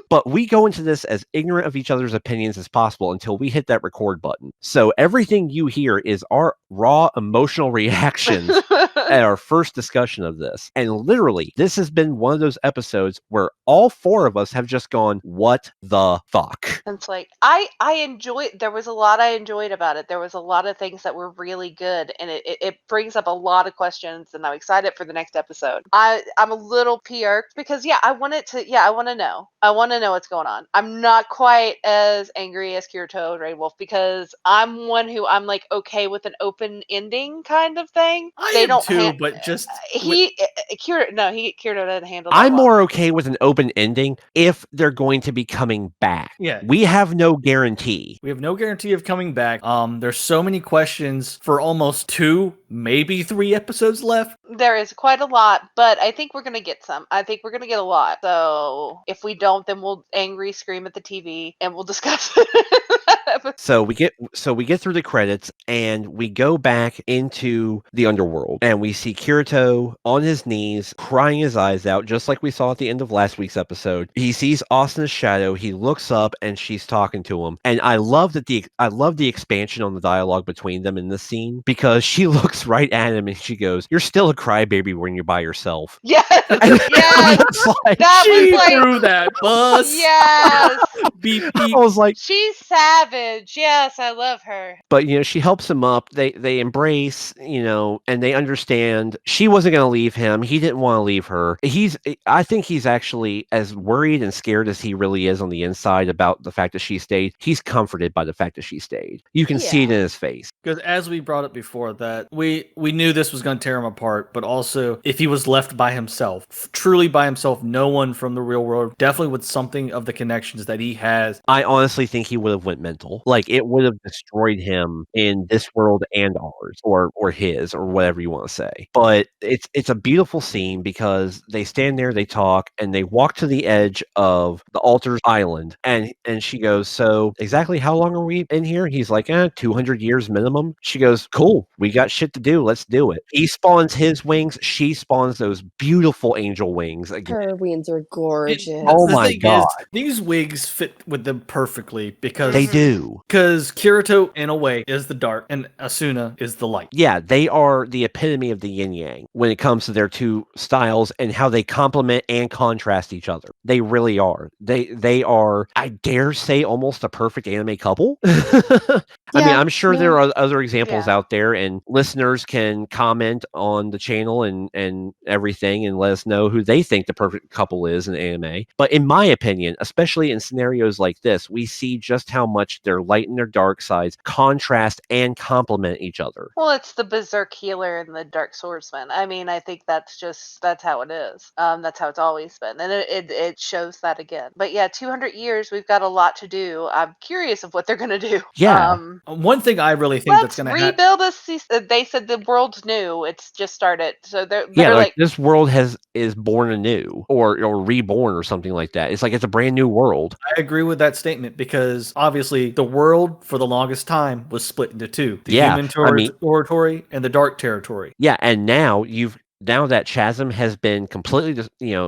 Speaker 2: But we go into this as ignorant of each other's opinions as possible until we hit that record button. So everything you hear is our raw emotional reactions at our first discussion of this. And literally, this has been one of those episodes where all four of us have just gone, what the fuck?
Speaker 3: It's like, there was a lot I enjoyed about it. There was a lot of things that were really good, and it brings up a lot of questions, and I'm excited for the next episode. I'm a little irked because, I want to know. I want to know what's going on. I'm not quite as angry as Kirito and Rainwolf because I'm one who I'm like okay with an open ending kind of thing.
Speaker 1: Kirito
Speaker 3: doesn't handle that
Speaker 2: I'm
Speaker 3: well.
Speaker 2: more okay with an open ending if they're going to be coming back.
Speaker 1: Yeah.
Speaker 2: We have no guarantee.
Speaker 1: We have no guarantee of coming back. There's so many questions for almost 2, maybe 3 episodes left.
Speaker 3: There is quite a lot, but I think we're going to get some. I think we're going to get a lot. So if we don't, then we'll angry scream at the TV and we'll discuss it.
Speaker 2: So we get through the credits and we go back into the underworld and we see Kirito on his knees crying his eyes out, just like we saw at the end of last week's episode. He sees Asana's shadow, he looks up and she's talking to him. And I love the expansion on the dialogue between them in this scene, because she looks right at him and she goes, "You're still a crybaby when you're by yourself."
Speaker 3: Yes.
Speaker 2: And
Speaker 3: Yes.
Speaker 2: it's like,
Speaker 3: That
Speaker 1: She
Speaker 3: was like,
Speaker 1: threw that bus.
Speaker 3: yes.
Speaker 1: Beep,
Speaker 2: I
Speaker 1: beep.
Speaker 2: was like,
Speaker 3: She's savage. Yes, I love her.
Speaker 2: but she helps him up. They embrace, and they understand she wasn't going to leave him. He didn't want to leave her. I think he's actually as worried and scared as he really is on the inside about the fact that she stayed. He's comforted by the fact that she stayed. You can see it in his face.
Speaker 1: Because as we brought up before, that we knew this was going to tear him apart, but also if he was left by himself, truly by himself, no one from the real world, definitely with something of the connections that he has.
Speaker 2: I honestly think he would have went mental. Like, it would have destroyed him in this world and ours, or his, or whatever you want to say. But it's a beautiful scene because they stand there, they talk, and they walk to the edge of the altar's island, and she goes, "So exactly how long are we in here?" He's like, 200 years minimum. She goes, "Cool, we got shit to do, let's do it." He spawns his wings, she spawns those beautiful angel wings again.
Speaker 4: Her wings are gorgeous.
Speaker 2: Oh
Speaker 1: The
Speaker 2: my
Speaker 1: thing
Speaker 2: God.
Speaker 1: is, these wigs fit with them perfectly because
Speaker 2: They do.
Speaker 1: Because Kirito, in a way, is the dark and Asuna is the light.
Speaker 2: Yeah, they are the epitome of the yin yang when it comes to their two styles and how they complement and contrast each other. They really are. They are, I dare say, almost a perfect anime couple. I mean, I'm sure there are other examples out there, and listeners can comment on the channel and everything and let us know who they think the perfect couple is in anime. But in my opinion, especially in scenarios like this, we see just how much their light and their dark sides contrast and complement each other.
Speaker 3: Well, it's the berserk healer and the dark swordsman. I mean, I think that's how it is. That's how it's always been, and it shows that again. But yeah, 200 years, we've got a lot to do. I'm curious of what they're gonna do.
Speaker 2: Yeah.
Speaker 1: One thing I really think that's going to happen.
Speaker 3: rebuild they said the world's new. It's just started, so they're
Speaker 2: like this world is born anew or reborn or something like that. It's like it's a brand new world.
Speaker 1: I agree with that statement because obviously the world for the longest time was split into two: the human territory and the dark territory.
Speaker 2: Yeah, and now that chasm has been completely,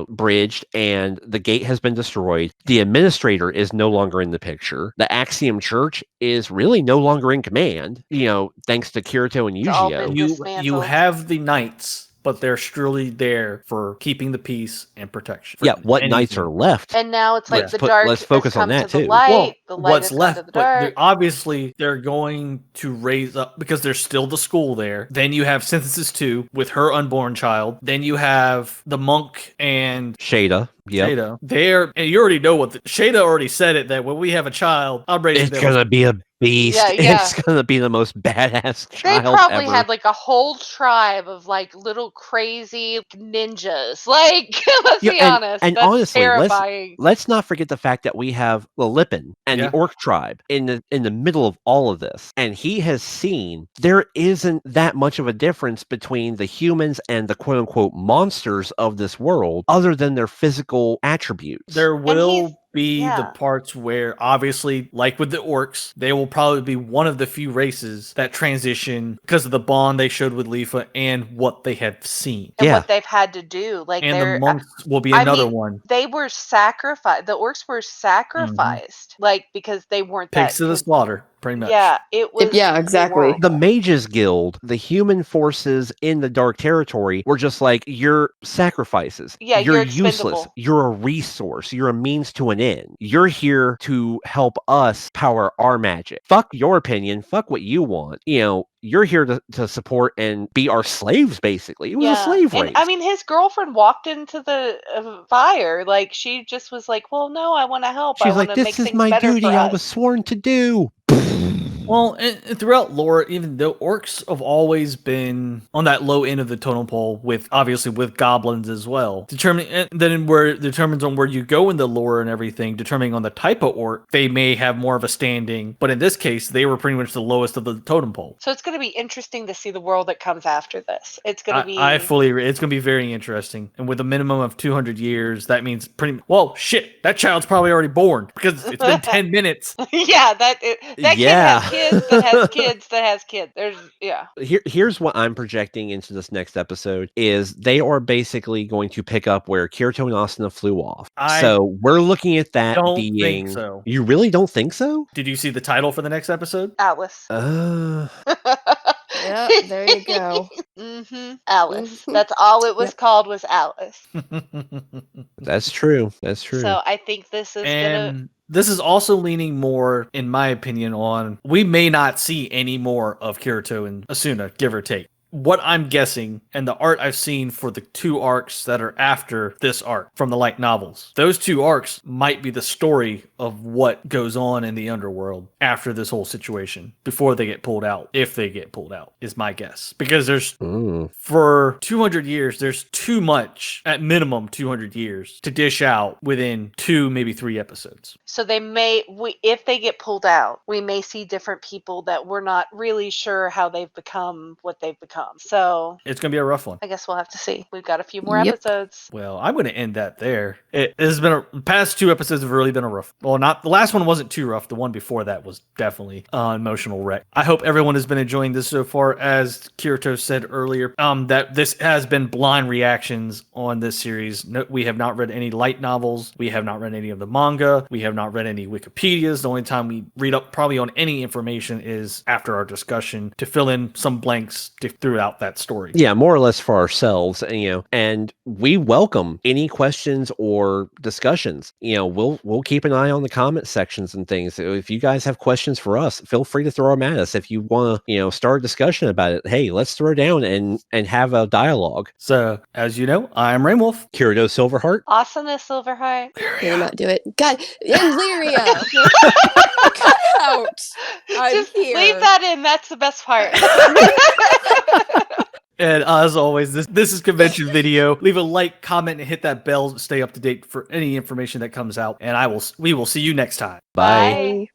Speaker 2: bridged and the gate has been destroyed. The administrator is no longer in the picture. The Axiom Church is really no longer in command, thanks to Kirito and Yujiro.
Speaker 1: You have the knights, but they're surely there for keeping the peace and protection.
Speaker 2: What knights are left?
Speaker 3: And now it's like the dark.
Speaker 2: Let's focus on that
Speaker 3: too.
Speaker 2: too.
Speaker 3: The light
Speaker 1: what's
Speaker 3: has
Speaker 1: left?
Speaker 3: come to the dark.
Speaker 1: Obviously, they're going to raise up because there's still the school there. Then you have Synthesis 2 with her unborn child. Then you have the monk and
Speaker 2: Shada. Yeah,
Speaker 1: Shada. And you already know Shada already said it that when we have a child, I'm ready.
Speaker 2: It's gonna be a beast.
Speaker 3: Yeah.
Speaker 2: It's gonna be the most badass child
Speaker 3: They probably
Speaker 2: ever.
Speaker 3: had like a whole tribe of like little crazy ninjas. Like, let's be honest.
Speaker 2: And
Speaker 3: that's
Speaker 2: honestly,
Speaker 3: terrifying.
Speaker 2: let's not forget the fact that we have the Lippin and the Orc tribe in the middle of all of this, and he has seen there isn't that much of a difference between the humans and the quote unquote monsters of this world, other than their physical attributes.
Speaker 1: There will be the parts where, obviously, like with the orcs, they will probably be one of the few races that transition because of the bond they showed with Leafa and what they have seen.
Speaker 3: And what they've had to do.
Speaker 1: And the monks will be another one.
Speaker 3: They were sacrificed. The orcs were sacrificed, because they weren't
Speaker 1: pigs to the slaughter. Pretty much.
Speaker 3: Yeah, it was.
Speaker 4: Yeah, exactly.
Speaker 2: The Mages Guild, the human forces in the Dark Territory, were just like, you're sacrifices.
Speaker 3: Yeah,
Speaker 2: you're
Speaker 3: expendable.
Speaker 2: useless. You're a resource. You're a means to an end. You're here to help us power our magic. Fuck your opinion. Fuck what you want. You're here to support and be our slaves, basically. It was a slave race.
Speaker 3: And, I mean, his girlfriend walked into the fire. Like, she just was like, well, no, I want to help.
Speaker 2: She's like, this is my duty. I was sworn to do.
Speaker 1: Well, and throughout lore, even though orcs have always been on that low end of the totem pole, with obviously with goblins as well. Determines on where you go in the lore and everything, determining on the type of orc, they may have more of a standing. But in this case, they were pretty much the lowest of the totem pole.
Speaker 3: So it's going to be interesting to see the world that comes after this. It's going to be.
Speaker 1: I fully agree. It's going to be very interesting. And with a minimum of 200 years, that means well, shit, that child's probably already born because it's been 10 minutes.
Speaker 3: Yeah, that kid has kids that has kids that has kids.
Speaker 2: Here's what I'm projecting into this next episode is they are basically going to pick up where Kirito and Asuna flew off. So we're looking at that being.
Speaker 1: Think so.
Speaker 2: You really don't think so?
Speaker 1: Did you see the title for the next episode?
Speaker 3: Alice.
Speaker 4: Yeah, there you go.
Speaker 3: Alice. That's all it was called was Alice.
Speaker 2: That's true. That's true.
Speaker 3: So I think this is gonna.
Speaker 1: This is also leaning more, in my opinion, on we may not see any more of Kirito and Asuna, give or take. What I'm guessing, and the art I've seen for the 2 arcs that are after this arc from the light novels, those 2 arcs might be the story of what goes on in the underworld after this whole situation, before they get pulled out, if they get pulled out, is my guess. Because for 200 years, there's too much, at minimum 200 years, to dish out within 2, maybe 3 episodes.
Speaker 3: So if they get pulled out, we may see different people that we're not really sure how they've become what they've become. So
Speaker 1: it's going to be a rough one.
Speaker 3: I guess we'll have to see. We've got a few more episodes.
Speaker 1: Well, I'm going to end that there. It has been the past 2 episodes have really been a rough. Well, not the last one wasn't too rough. The one before that was definitely an emotional wreck. I hope everyone has been enjoying this so far. As Kirito said earlier, that this has been blind reactions on this series. No, we have not read any light novels. We have not read any of the manga. We have not read any Wikipedias. The only time we read up probably on any information is after our discussion to fill in some blanks throughout that story.
Speaker 2: Yeah, more or less for ourselves, and we welcome any questions or discussions. We'll keep an eye on the comment sections and things. If you guys have questions for us, feel free to throw them at us. If you want to, start a discussion about it, hey, let's throw down and have a dialogue.
Speaker 1: So, as you know, I'm Rainwolf.
Speaker 2: Kirito Silverheart.
Speaker 3: Asuna Silverheart.
Speaker 4: You're not do it. God, and Lyria. Cut out.
Speaker 3: Just leave that in. That's the best part.
Speaker 1: And as always, this is Convention Video. Leave a like, comment, and hit that bell to stay up to date for any information that comes out. And we will see you next time.
Speaker 2: Bye.